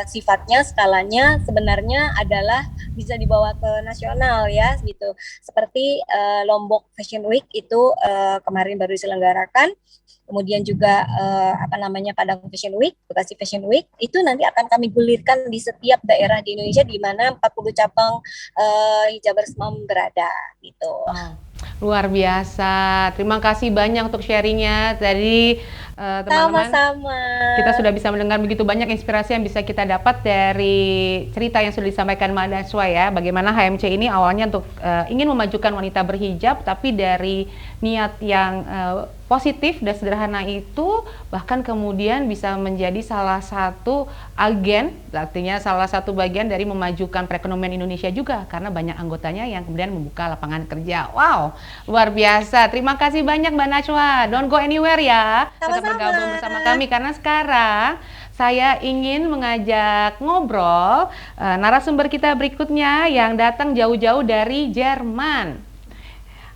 sifatnya skalanya sebenarnya adalah bisa dibawa ke nasional ya gitu. Seperti Lombok Fashion Week itu kemarin baru diselenggarakan. Kemudian juga Padang Fashion Week, Bekasi Fashion Week, itu nanti akan kami gulirkan di setiap daerah di Indonesia di mana 40 cabang Hijabers Mom berada gitu.
Luar biasa. Terima kasih banyak untuk sharingnya tadi, teman-teman.
Sama-sama.
Kita sudah bisa mendengar begitu banyak inspirasi yang bisa kita dapat dari cerita yang sudah disampaikan Mbak Najwa ya. Bagaimana HMC ini awalnya untuk ingin memajukan wanita berhijab, tapi dari niat yang positif dan sederhana itu bahkan kemudian bisa menjadi salah satu agen, artinya salah satu bagian dari memajukan perekonomian Indonesia juga, karena banyak anggotanya yang kemudian membuka lapangan kerja. Wow, luar biasa. Terima kasih banyak Mbak Najwa. Don't go anywhere ya. Tetap bergabung bersama kami, karena sekarang saya ingin mengajak ngobrol narasumber kita berikutnya yang datang jauh-jauh dari Jerman.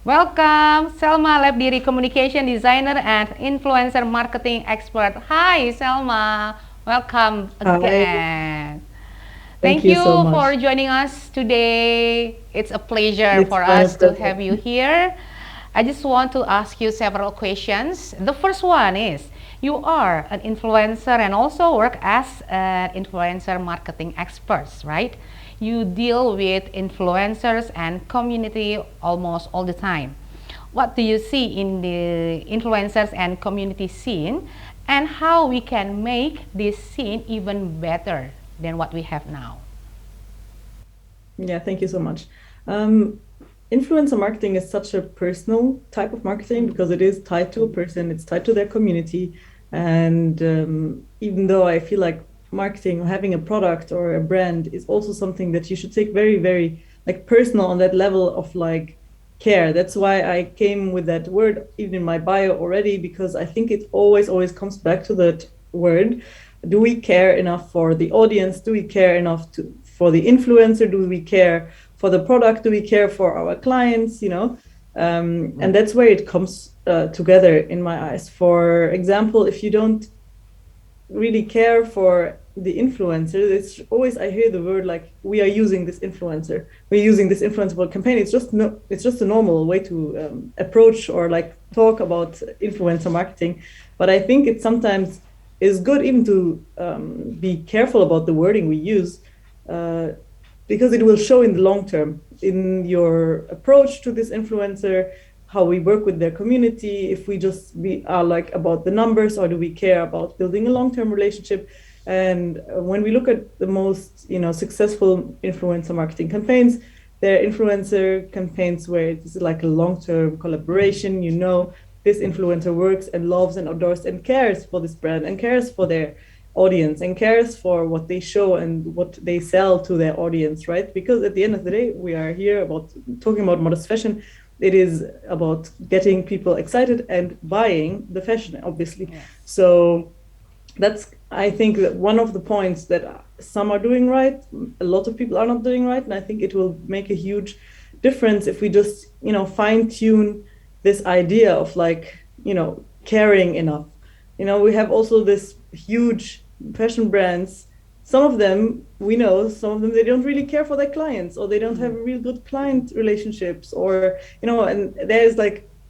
Welcome, Selma Lebdiri, Communication Designer and Influencer Marketing Expert. Hi, Selma. Welcome again. Thank you
so much
for joining us today. It's a pleasure for us to have you here. I just want to ask you several questions. The first one is, you are an influencer and also work as an influencer marketing expert, right? You deal with influencers and community almost all the time. What do you see in the influencers and community scene, and how we can make this scene even better than what we have now?
Yeah, thank you so much. Influencer marketing is such a personal type of marketing because it is tied to a person, it's tied to their community. And even though I feel like marketing or having a product or a brand is also something that you should take very, very personal on that level of care. That's why I came with that word even in my bio already, because I think it always comes back to that word. Do we care enough for the audience? Do we care enough for the influencer? Do we care for the product? Do we care for our clients? And that's where it comes together in my eyes. For example, if you don't really care for the influencer, it's always, I hear the word we are using this influencer, we're using this influencer campaign. It's just a normal way to approach or talk about influencer marketing. But I think it sometimes is good even to be careful about the wording we use, because it will show in the long term in your approach to this influencer, how we work with their community, if we are about the numbers, or do we care about building a long-term relationship. And when we look at the most successful influencer marketing campaigns, they're influencer campaigns where it's a long-term collaboration. This influencer works and loves and adores and cares for this brand and cares for their audience and cares for what they show and what they sell to their audience, right? Because at the end of the day, we are here talking about modest fashion. It is about getting people excited and buying the fashion, obviously. Yes. So that's, I think, that one of the points that some are doing right, a lot of people are not doing right, and I think it will make a huge difference if we just, fine-tune this idea of caring enough. We have also this huge fashion brands. Some of them, we know, some of them, they don't really care for their clients, or they don't have real good client relationships, or, and there's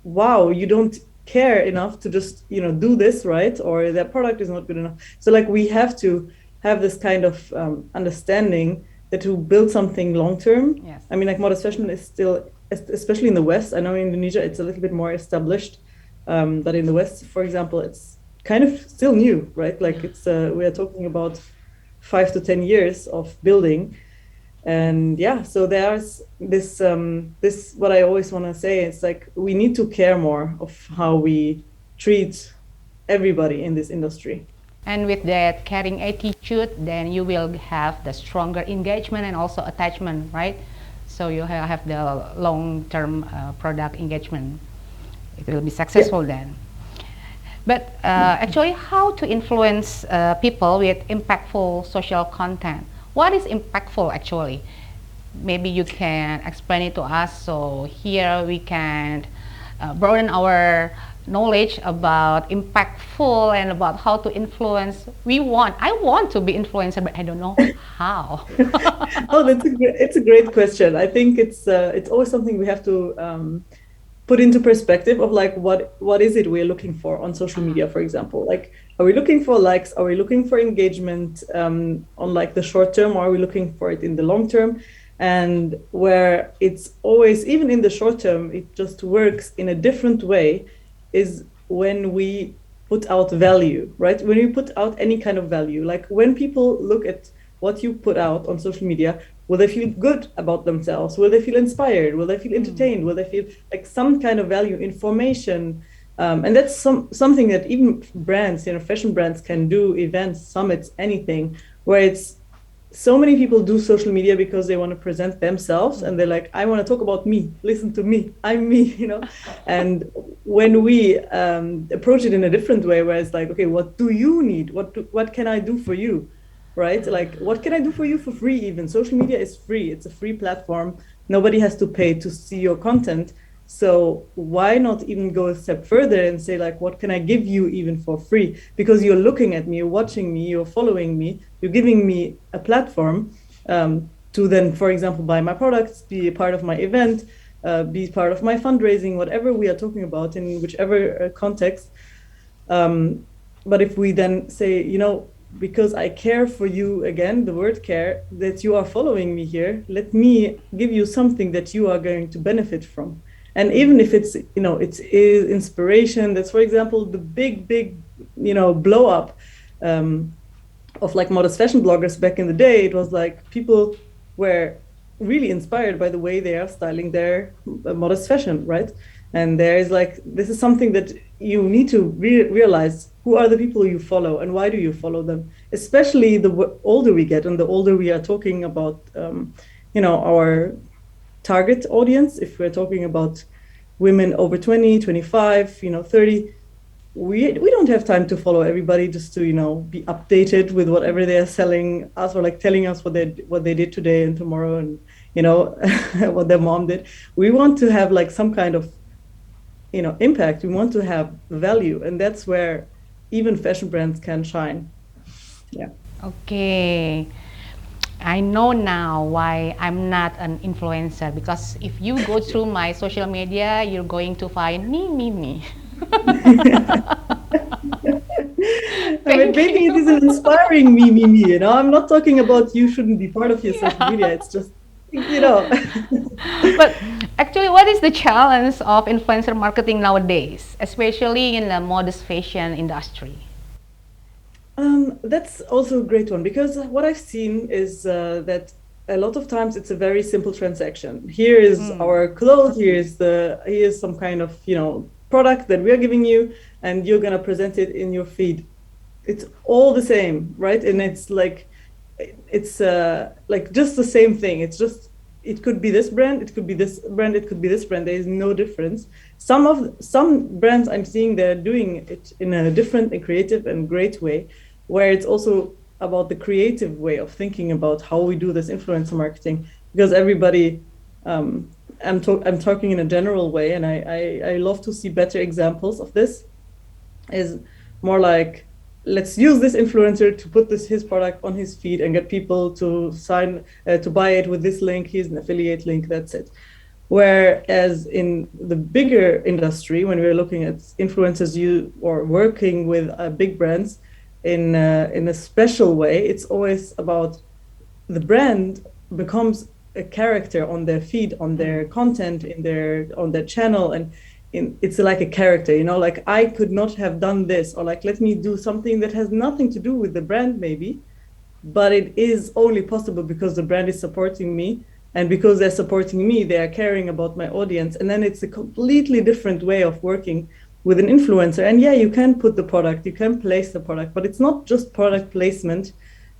wow, you don't care enough to just, do this, right? Or that product is not good enough. So we have to have this kind of understanding that to build something long term.
Yes.
I mean, like modest fashion is still, especially in the West. I know in Indonesia it's a little bit more established, but in the West, for example, it's kind of still new, right? Like it's we are talking about 5 to 10 years of building. And yeah, so there's this this what I always want to say, it's like we need to care more of how we treat everybody in this industry.
And with that caring attitude, then you will have the stronger engagement and also attachment, right? So you have the long-term product engagement. It will be successful then. But actually, how to influence people with impactful social content? What is impactful actually? Maybe you can explain it to us, so here we can broaden our knowledge about impactful and about how to influence. I want to be influencer, but I don't know how.
Oh, it's a great question. I think it's always something we have to put into perspective of like what is it we're looking for on social media, for example. Like, are we looking for likes? Are we looking for engagement on like the short term, or are we looking for it in the long term? And where it's always, even in the short term, it just works in a different way, is when we put out value, right? When you put out any kind of value, like when people look at what you put out on social media, will they feel good about themselves? Will they feel inspired? Will they feel entertained? Will they feel like some kind of value, information? And that's something that even brands, fashion brands can do, events, summits, anything, where it's so many people do social media because they want to present themselves, and they're like, I want to talk about me, listen to me, I'm me, And when we approach it in a different way, where it's like, okay, what do you need? What can I do for you? Right? Like, what can I do for you for free? Even social media is free. It's a free platform. Nobody has to pay to see your content. So why not even go a step further and say, like, what can I give you even for free? Because you're looking at me, you're watching me, you're following me, you're giving me a platform to then, for example, buy my products, be a part of my event, be part of my fundraising, whatever we are talking about in whichever context. But if we then say, because I care for you, again, the word care, that you are following me here, let me give you something that you are going to benefit from. And even if it's, it is inspiration, that's, for example, the big, blow up of like modest fashion bloggers back in the day. It was like people were really inspired by the way they are styling their modest fashion, right? And there is like, this is something that you need to realize, who are the people you follow and why do you follow them? Especially the older we get and the older we are talking about, our target audience. If we're talking about women over 20, 25, 30, we don't have time to follow everybody just to, be updated with whatever they are selling us, or like telling us what they did today and tomorrow, and, what their mom did. We want to have like some kind of, impact. We want to have value, and that's where even fashion brands can shine. Yeah.
Okay. I know now why I'm not an influencer, because if you go through my social media, you're going to find me.
Maybe it is an inspiring me. I'm not talking about you shouldn't be part of your social media. It's just,
But actually, what is the challenge of influencer marketing nowadays, especially in the modest fashion industry?
That's also a great one, because what I've seen is that a lot of times it's a very simple transaction. Here is our clothes, here's some kind of, product that we're giving you, and you're going to present it in your feed. It's all the same, right? And it's like just the same thing. It's just, it could be this brand, it could be this brand, it could be this brand. There is no difference. Some brands I'm seeing, they're doing it in a different and creative and great way, where it's also about the creative way of thinking about how we do this influencer marketing, because everybody, I'm talking in a general way, and I love to see better examples of this, is more like, let's use this influencer to put his product on his feed and get people to sign, to buy it with this link. Here's an affiliate link, that's it. Whereas in the bigger industry, when we're looking at influencers or working with big brands, in a special way. It's always about the brand becomes a character on their feed, on their content, on their channel, and it's like a character, you know, like I could not have done this, or like let me do something that has nothing to do with the brand maybe, but it is only possible because the brand is supporting me, and because they're supporting me, they are caring about my audience, and then it's a completely different way of working with an influencer. And yeah, you can put the product, you can place the product, but it's not just product placement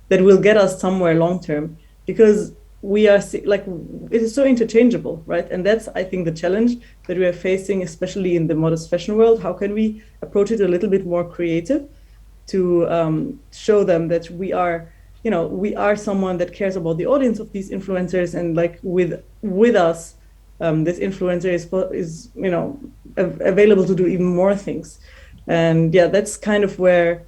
that will get us somewhere long term, because we are like, it is so interchangeable, right? And that's, I think, the challenge that we are facing, especially in the modest fashion world. How can we approach it a little bit more creative to show them that we are, you know, we are someone that cares about the audience of these influencers, and like with us, this influencer is you know, available to do even more things. And yeah, that's kind of where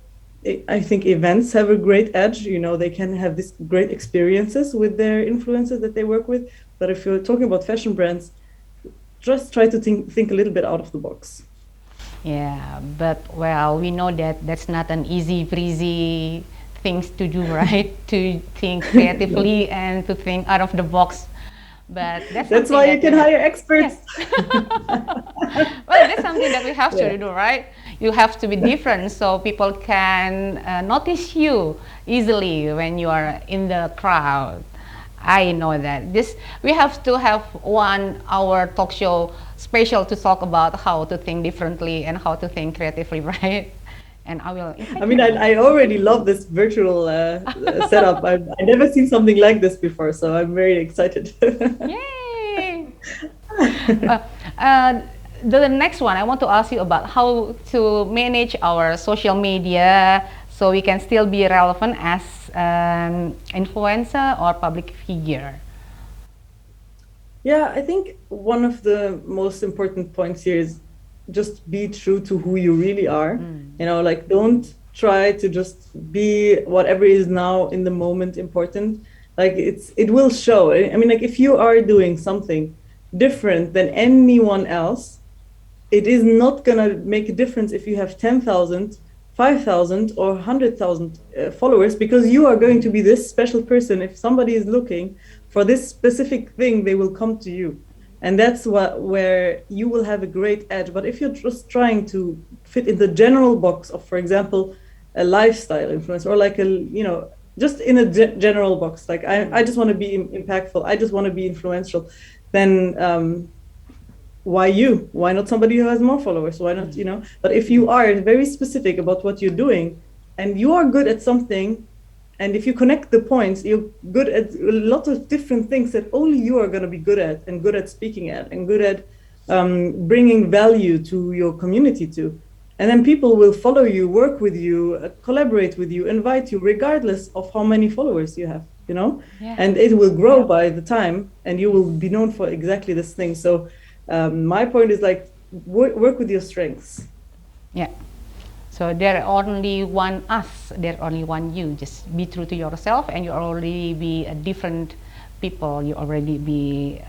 I think events have a great edge. You know, they can have these great experiences with their influencers that they work with. But if you're talking about fashion brands, just try to think a little bit out of the box.
Yeah, but well, we know that that's not an easy breezy things to do, right? To think creatively and to think out of the box. But that's
why you can hire experts.
Yes. Well, that's something that we have to do, right? You have to be different so people can notice you easily when you are in the crowd. I know that. We have to have 1 hour talk show special to talk about how to think differently and how to think creatively, right? And I will.
I mean, I already love this virtual setup. I've never seen something like this before, so I'm very excited.
Yay! The next one, I want to ask you about how to manage our social media so we can still be relevant as an influencer or public figure.
Yeah, I think one of the most important points here is just be true to who you really are. You know, like don't try to just be whatever is now in the moment important. Like it will show. I mean, like if you are doing something different than anyone else, it is not gonna make a difference if you have 10,000, 5,000 or 100,000 followers, because you are going to be this special person. If somebody is looking for this specific thing, they will come to you. And that's where you will have a great edge. But if you're just trying to fit in the general box of, for example, a lifestyle influencer, or like just in a general box, like I just want to be impactful, I just want to be influential, then why you? Why not somebody who has more followers? Why not, you know? But if you are very specific about what you're doing and you are good at something, and if you connect the points, you're good at a lot of different things that only you are going to be good at, and good at speaking at, and good at bringing value to your community too. And then people will follow you, work with you, collaborate with you, invite you, regardless of how many followers you have, you know? Yeah. And it will grow by the time, and you will be known for exactly this thing. So my point is like, work with your strengths.
Yeah. So there only one us, there only one you. Just be true to yourself, and you already be a different people. You already be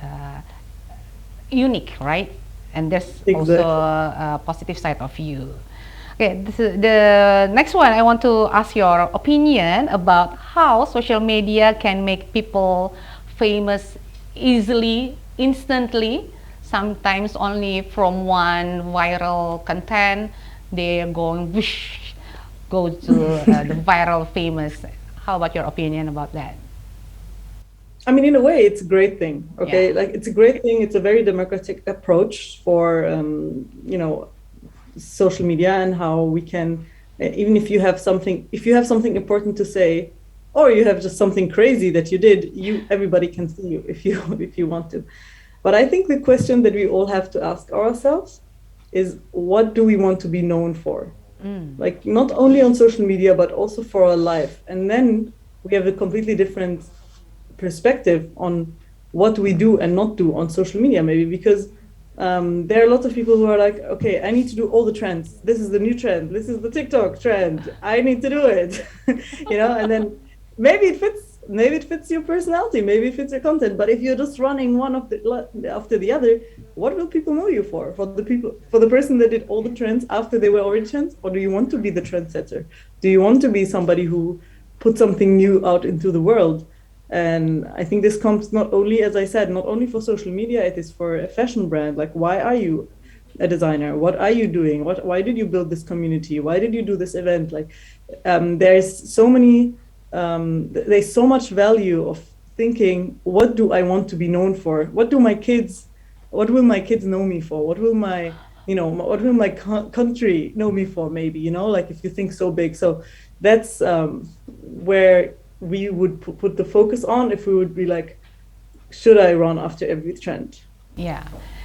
unique, right? And there's also a positive side of you. Okay, the next one, I want to ask your opinion about how social media can make people famous easily, instantly. Sometimes only from one viral content, they're going whoosh, go to the viral famous. How about your opinion about that?
I mean, in a way, it's a great thing. Okay, yeah. Like it's a great thing. It's a very democratic approach for social media, and how we can, even if you have something important to say, or you have just something crazy that you did, everybody can see you if you want to. But I think the question that we all have to ask ourselves is, what do we want to be known for? Like not only on social media, but also for our life. And then we have a completely different perspective on what we do and not do on social media, maybe, because there are lots of people who are like, okay, I need to do all the trends. This is the new trend. This is the TikTok trend. I need to do it, you know, and then maybe it fits maybe it fits your personality, maybe it fits your content. But if you're just running one after the other, what will people know you for? For the person that did all the trends after they were already trends, or do you want to be the trendsetter? Do you want to be somebody who put something new out into the world? And I think this comes not only, as I said, not only for social media, it is for a fashion brand. Like, why are you a designer? What are you doing? Why did you build this community? Why did you do this event? Like, there's so much value of thinking, what do I want to be known for? What will my kids know me for? What will my country know me for? Maybe, like, if you think so big. So that's where we would put the focus on, if we would be like, should I run after every trend?
Yeah,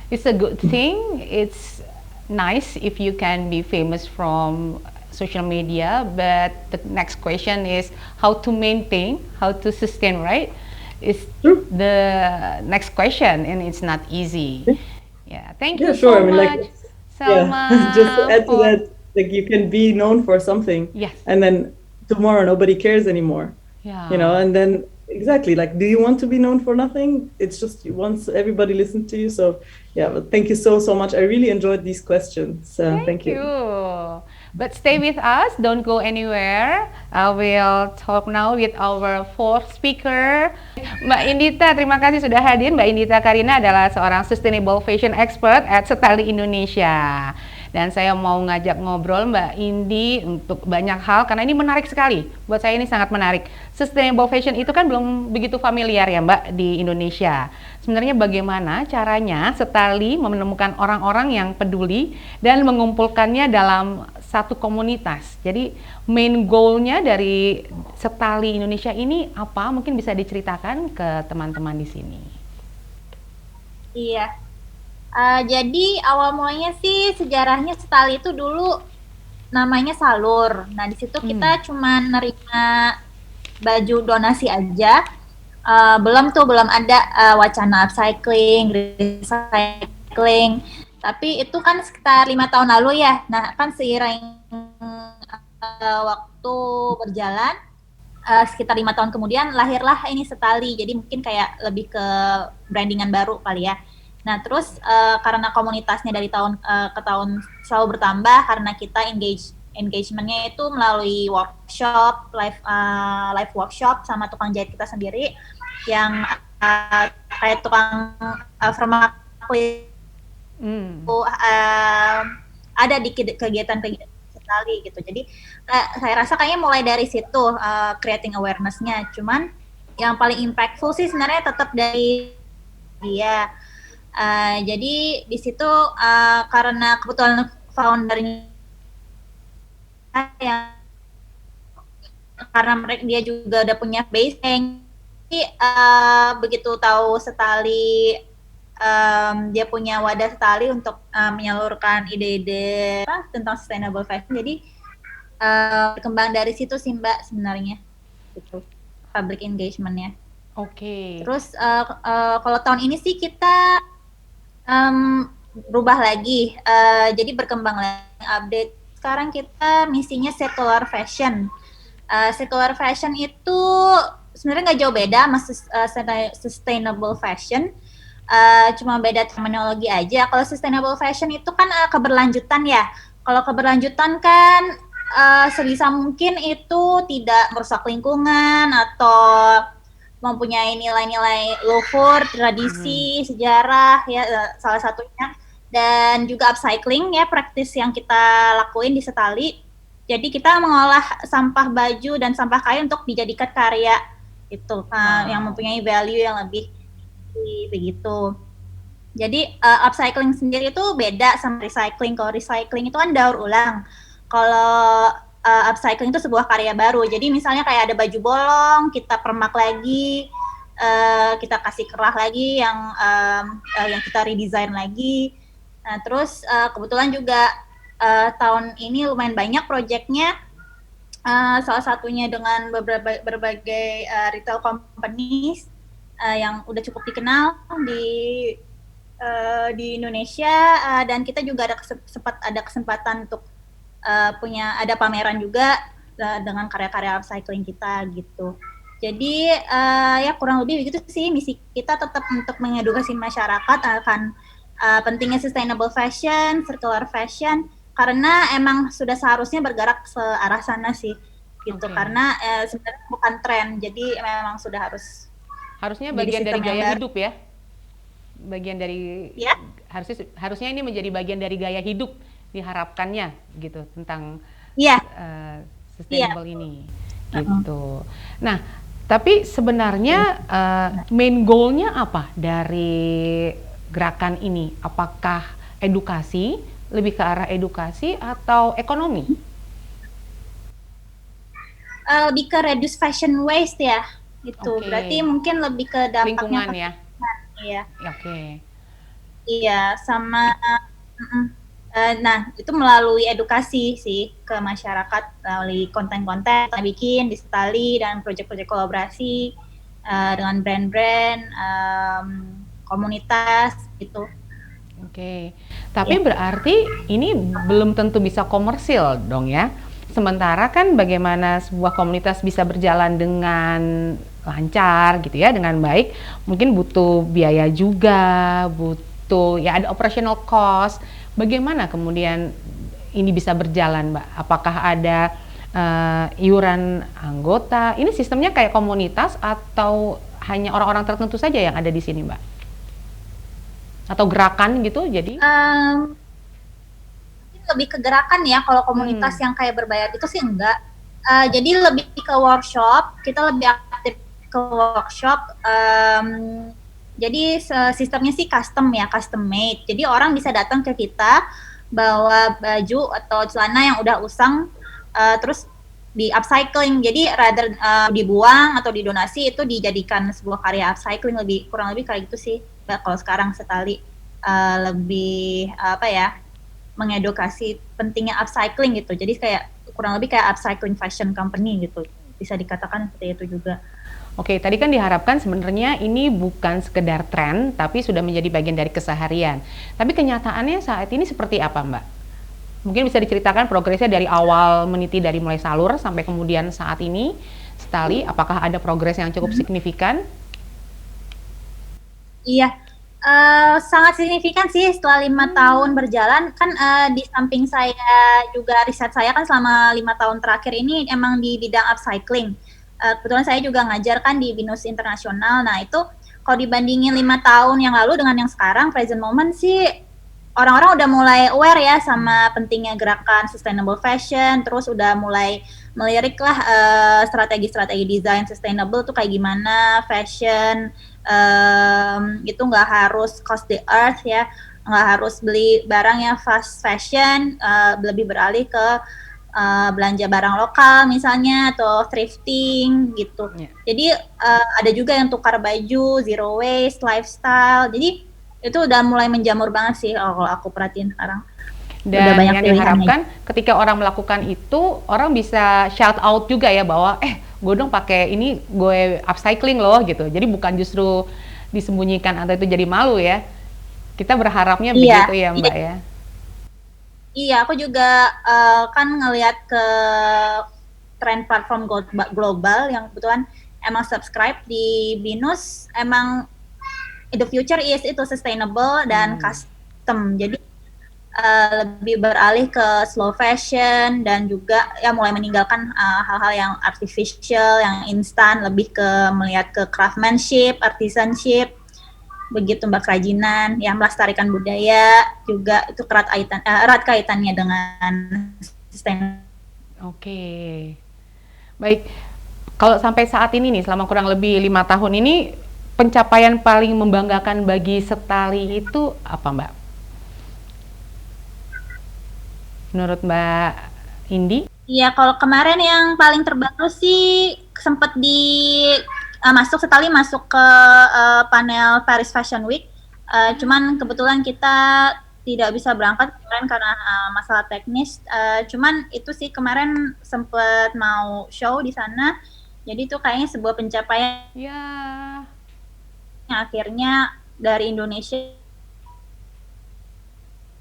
it's a good thing. It's nice if you can be famous from social media, but the next question is how to maintain, how to sustain, right? It's the next question, and it's not easy. Yeah, thank you so much, Selma.
Just to add to that, like, you can be known for something,
yes,
and then tomorrow nobody cares anymore.
Yeah.
And then exactly, like, do you want to be known for nothing? It's just once everybody listens to you. So yeah, but thank you so much. I really enjoyed these questions. Thank you.
But stay with us, don't go anywhere. I will talk now with our fourth speaker, Mbak Indita. Terima kasih sudah hadir. Mbak Indita Karina adalah seorang sustainable fashion expert at Setali Indonesia. Dan saya mau ngajak ngobrol Mbak Indi untuk banyak hal, karena ini menarik sekali. Buat saya ini sangat menarik. Sustainable fashion itu kan belum begitu familiar ya Mbak di Indonesia. Sebenarnya bagaimana caranya Setali menemukan orang-orang yang peduli dan mengumpulkannya dalam satu komunitas. Jadi main goal-nya dari Setali Indonesia ini apa? Mungkin bisa diceritakan ke teman-teman di sini.
Iya. Jadi awal mulanya sih sejarahnya Setali itu dulu namanya Salur. Nah di situ kita cuma nerima baju donasi aja. Belum ada wacana upcycling, recycling. Tapi itu kan sekitar 5 tahun lalu ya. Nah kan seiring waktu berjalan, sekitar 5 tahun kemudian lahirlah ini Setali. Jadi mungkin kayak lebih ke brandingan baru kali ya. Nah terus karena komunitasnya dari tahun ke tahun selalu bertambah, karena kita engagementnya itu melalui workshop, live workshop sama tukang jahit kita sendiri yang kayak tukang vermiculite ada di kegiatan Setali gitu. Jadi saya rasa kayaknya mulai dari situ creating awareness-nya. Cuman yang paling impactful sih sebenarnya tetap dari dia. Jadi di situ karena kebetulan foundernya yang karena dia juga udah punya base, jadi begitu tahu Setali, dia punya wadah Setali untuk menyalurkan ide-ide tentang sustainable fashion. Jadi berkembang dari situ sih Mbak sebenarnya, gitu, public engagement-nya.
Oke.
Terus kalau tahun ini sih kita berubah lagi, jadi berkembang lagi, update. Sekarang kita misinya circular fashion. Circular fashion itu sebenarnya nggak jauh beda sama sustainable fashion, cuma beda terminologi aja. Kalau sustainable fashion itu kan keberlanjutan ya. Kalau keberlanjutan kan sebisa mungkin itu tidak merusak lingkungan atau mempunyai nilai-nilai luhur, tradisi, sejarah ya salah satunya, dan juga upcycling ya, praktis yang kita lakuin di Setali. Jadi kita mengolah sampah baju dan sampah kain untuk dijadikan karya itu yang mempunyai value yang lebih begitu. Jadi upcycling sendiri itu beda sama recycling. Kalau recycling itu kan daur ulang. Kalau upcycling itu sebuah karya baru. Jadi misalnya kayak ada baju bolong, kita permak lagi, kita kasih kerah lagi yang kita redesign lagi. Nah, terus kebetulan juga tahun ini lumayan banyak proyeknya. Salah satunya dengan berbagai retail companies yang udah cukup dikenal di Indonesia, dan kita juga ada kesempatan untuk ada pameran juga dengan karya-karya upcycling kita gitu. Jadi ya kurang lebih begitu sih, misi kita tetap untuk mengedukasi masyarakat akan pentingnya sustainable fashion, circular fashion, karena emang sudah seharusnya bergerak searah sana sih gitu. Karena sebenarnya bukan tren, jadi memang sudah
harusnya
jadi
bagian dari
sistem yang
gaya
baru.
hidup ya. Bagian dari
Ya.
harusnya ini menjadi bagian dari gaya hidup diharapkannya gitu tentang
Iya.
sustainable ini gitu. Nah, tapi sebenarnya main goal-nya apa dari gerakan ini? Apakah edukasi, lebih ke arah edukasi atau ekonomi?
Lebih ke reduce fashion waste ya, gitu. Berarti mungkin lebih ke dampaknya
lingkungan ya.
Iya.
Oke.
Iya, sama nah itu melalui edukasi sih ke masyarakat melalui konten-konten kita bikin di Setali dan proyek-proyek kolaborasi dengan brand-brand, komunitas gitu.
Oke. Tapi berarti ini belum tentu bisa komersil dong ya. Sementara kan bagaimana sebuah komunitas bisa berjalan dengan lancar gitu ya, dengan baik, mungkin butuh biaya juga, butuh ya ada operational cost. Bagaimana kemudian ini bisa berjalan, Mbak? Apakah ada iuran anggota? Ini sistemnya kayak komunitas atau hanya orang-orang tertentu saja yang ada di sini, Mbak? Atau gerakan gitu jadi?
Lebih ke gerakan ya, kalau komunitas yang kayak berbayar itu sih enggak. Jadi lebih ke workshop, kita lebih aktif ke workshop. Jadi sistemnya sih custom ya, custom made. Jadi orang bisa datang ke kita bawa baju atau celana yang udah usang, terus di upcycling. Jadi rather dibuang atau didonasi, itu dijadikan sebuah karya upcycling, kurang lebih kayak gitu sih. Kalau sekarang Setali lebih mengedukasi pentingnya upcycling gitu. Jadi kayak kurang lebih kayak upcycling fashion company gitu. Bisa dikatakan seperti itu juga.
Oke, tadi kan diharapkan sebenarnya ini bukan sekedar tren, tapi sudah menjadi bagian dari keseharian. Tapi kenyataannya saat ini seperti apa, Mbak? Mungkin bisa diceritakan progresnya dari awal meniti dari mulai salur sampai kemudian saat ini, Setali, apakah ada progres yang cukup signifikan?
Iya, sangat signifikan sih setelah 5 tahun berjalan. Kan di samping saya juga riset saya kan selama 5 tahun terakhir ini emang di bidang upcycling. Kebetulan saya juga ngajar kan di BINUS Internasional. Nah itu kalau dibandingin 5 tahun yang lalu dengan yang sekarang, present moment sih orang-orang udah mulai aware ya sama pentingnya gerakan sustainable fashion, terus udah mulai melirik lah strategi-strategi desain sustainable tuh kayak gimana, fashion itu nggak harus cost the earth ya, nggak harus beli barang yang fast fashion, lebih beralih ke belanja barang lokal misalnya atau thrifting gitu. Jadi ada juga yang tukar baju, zero waste, lifestyle. Jadi itu udah mulai menjamur banget sih kalau aku perhatiin sekarang.
Dan yang diharapkan ketika orang melakukan itu, orang bisa shout out juga ya bahwa gue dong pakai ini, gue upcycling loh gitu. Jadi bukan justru disembunyikan atau itu jadi malu ya. Kita berharapnya begitu ya Mbak ya.
Iya, aku juga kan ngelihat ke tren platform global yang kebetulan emang subscribe di BINUS, emang the future is itu sustainable dan custom. Jadi lebih beralih ke slow fashion dan juga ya mulai meninggalkan hal-hal yang artificial, yang instan, lebih ke melihat ke craftsmanship, artisanship, begitu Mbak, kerajinan, yang melestarikan budaya juga itu erat kaitannya dengan sustainable.
Oke, baik. Kalau sampai saat ini nih, selama kurang lebih 5 tahun ini, pencapaian paling membanggakan bagi Setali itu apa, Mbak? Menurut Mbak Indi?
Iya, kalau kemarin yang paling terbaru sih sempat Setali masuk ke panel Paris Fashion Week. Cuman kebetulan kita tidak bisa berangkat kemarin karena masalah teknis. Cuman itu sih kemarin sempat mau show di sana. Jadi itu kayaknya sebuah pencapaian.
Ya.
Akhirnya dari Indonesia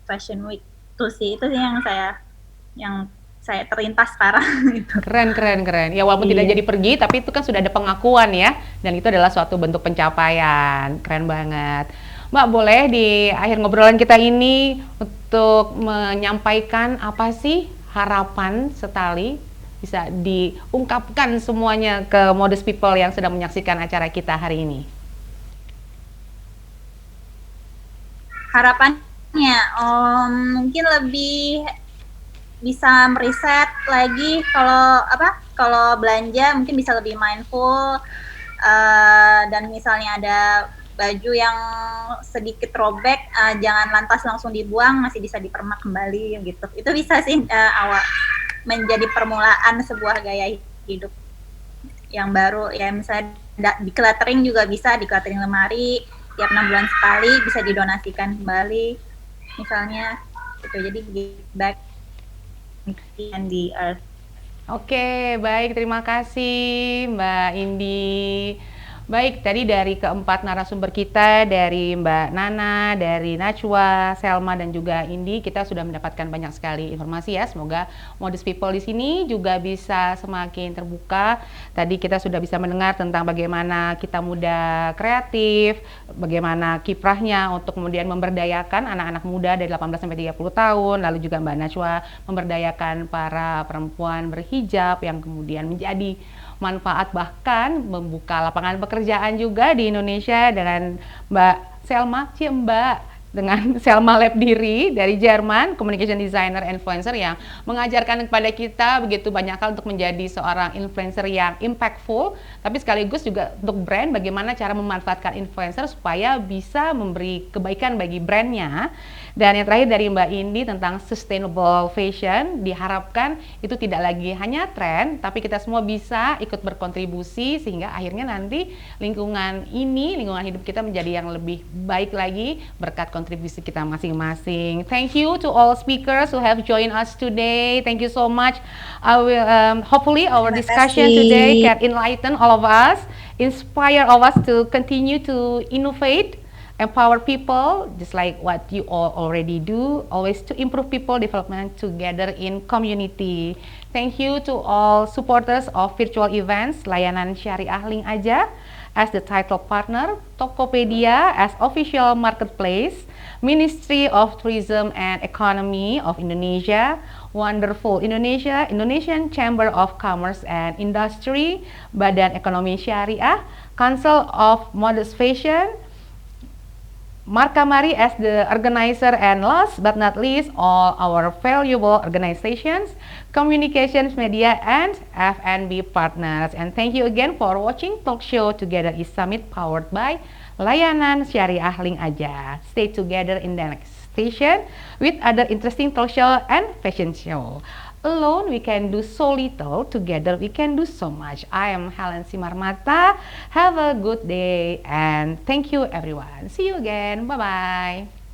Fashion Week itu sih yang saya terlintas sekarang. Gitu.
Keren. Ya walaupun tidak jadi pergi, tapi itu kan sudah ada pengakuan ya, dan itu adalah suatu bentuk pencapaian. Keren banget. Mbak, boleh di akhir ngobrolan kita ini untuk menyampaikan apa sih harapan Setali, bisa diungkapkan semuanya ke Modest People yang sedang menyaksikan acara kita hari ini.
Harapannya mungkin lebih bisa meriset lagi, kalau belanja mungkin bisa lebih mindful, dan misalnya ada baju yang sedikit robek, jangan lantas langsung dibuang, masih bisa dipermak kembali gitu. Itu bisa sih awal menjadi permulaan sebuah gaya hidup yang baru ya. Misalnya decluttering juga bisa, decluttering lemari tiap 6 bulan sekali, bisa didonasikan kembali misalnya gitu. Jadi give back and the earth.
Oke, baik, terima kasih Mbak Indi. Baik, tadi dari keempat narasumber kita, dari Mbak Nana, dari Najwa, Selma, dan juga Indi, kita sudah mendapatkan banyak sekali informasi ya. Semoga Modest People di sini juga bisa semakin terbuka. Tadi kita sudah bisa mendengar tentang bagaimana kita muda kreatif, bagaimana kiprahnya untuk kemudian memberdayakan anak-anak muda dari 18 sampai 30 tahun, lalu juga Mbak Najwa memberdayakan para perempuan berhijab yang kemudian menjadi manfaat, bahkan membuka lapangan pekerjaan juga di Indonesia, dengan Mbak Selma, dengan Selma Lebdiri dari Jerman, communication designer influencer yang mengajarkan kepada kita begitu banyak hal untuk menjadi seorang influencer yang impactful, tapi sekaligus juga untuk brand, bagaimana cara memanfaatkan influencer supaya bisa memberi kebaikan bagi brandnya. Dan yang terakhir dari Mbak Indi tentang sustainable fashion, diharapkan itu tidak lagi hanya tren, tapi kita semua bisa ikut berkontribusi sehingga akhirnya nanti lingkungan hidup kita menjadi yang lebih baik lagi berkat kontribusi kita masing-masing. Thank you to all speakers who have joined us today. Thank you so much. I will hopefully our discussion today can enlighten all of us, inspire all of us to continue to innovate, empower people, just like what you all already do, always to improve people development together in community. Thank you to all supporters of virtual events, Layanan Syariah Link Aja as the title partner, Tokopedia as official marketplace, Ministry of Tourism and Economy of Indonesia, Wonderful Indonesia, Indonesian Chamber of Commerce and Industry, Badan Ekonomi Syariah, Council of Modest Fashion, Markamari as the organizer, and last but not least, all our valuable organizations, communications media, and F&B partners. And thank you again for watching Talk Show Together is Summit powered by Layanan Syariah Link Aja. Stay together in the next station with other interesting talk show and fashion show. Alone we can do so little, together we can do so much. I am Helen Simarmata. Have a good day and thank you everyone. See you again. Bye-bye.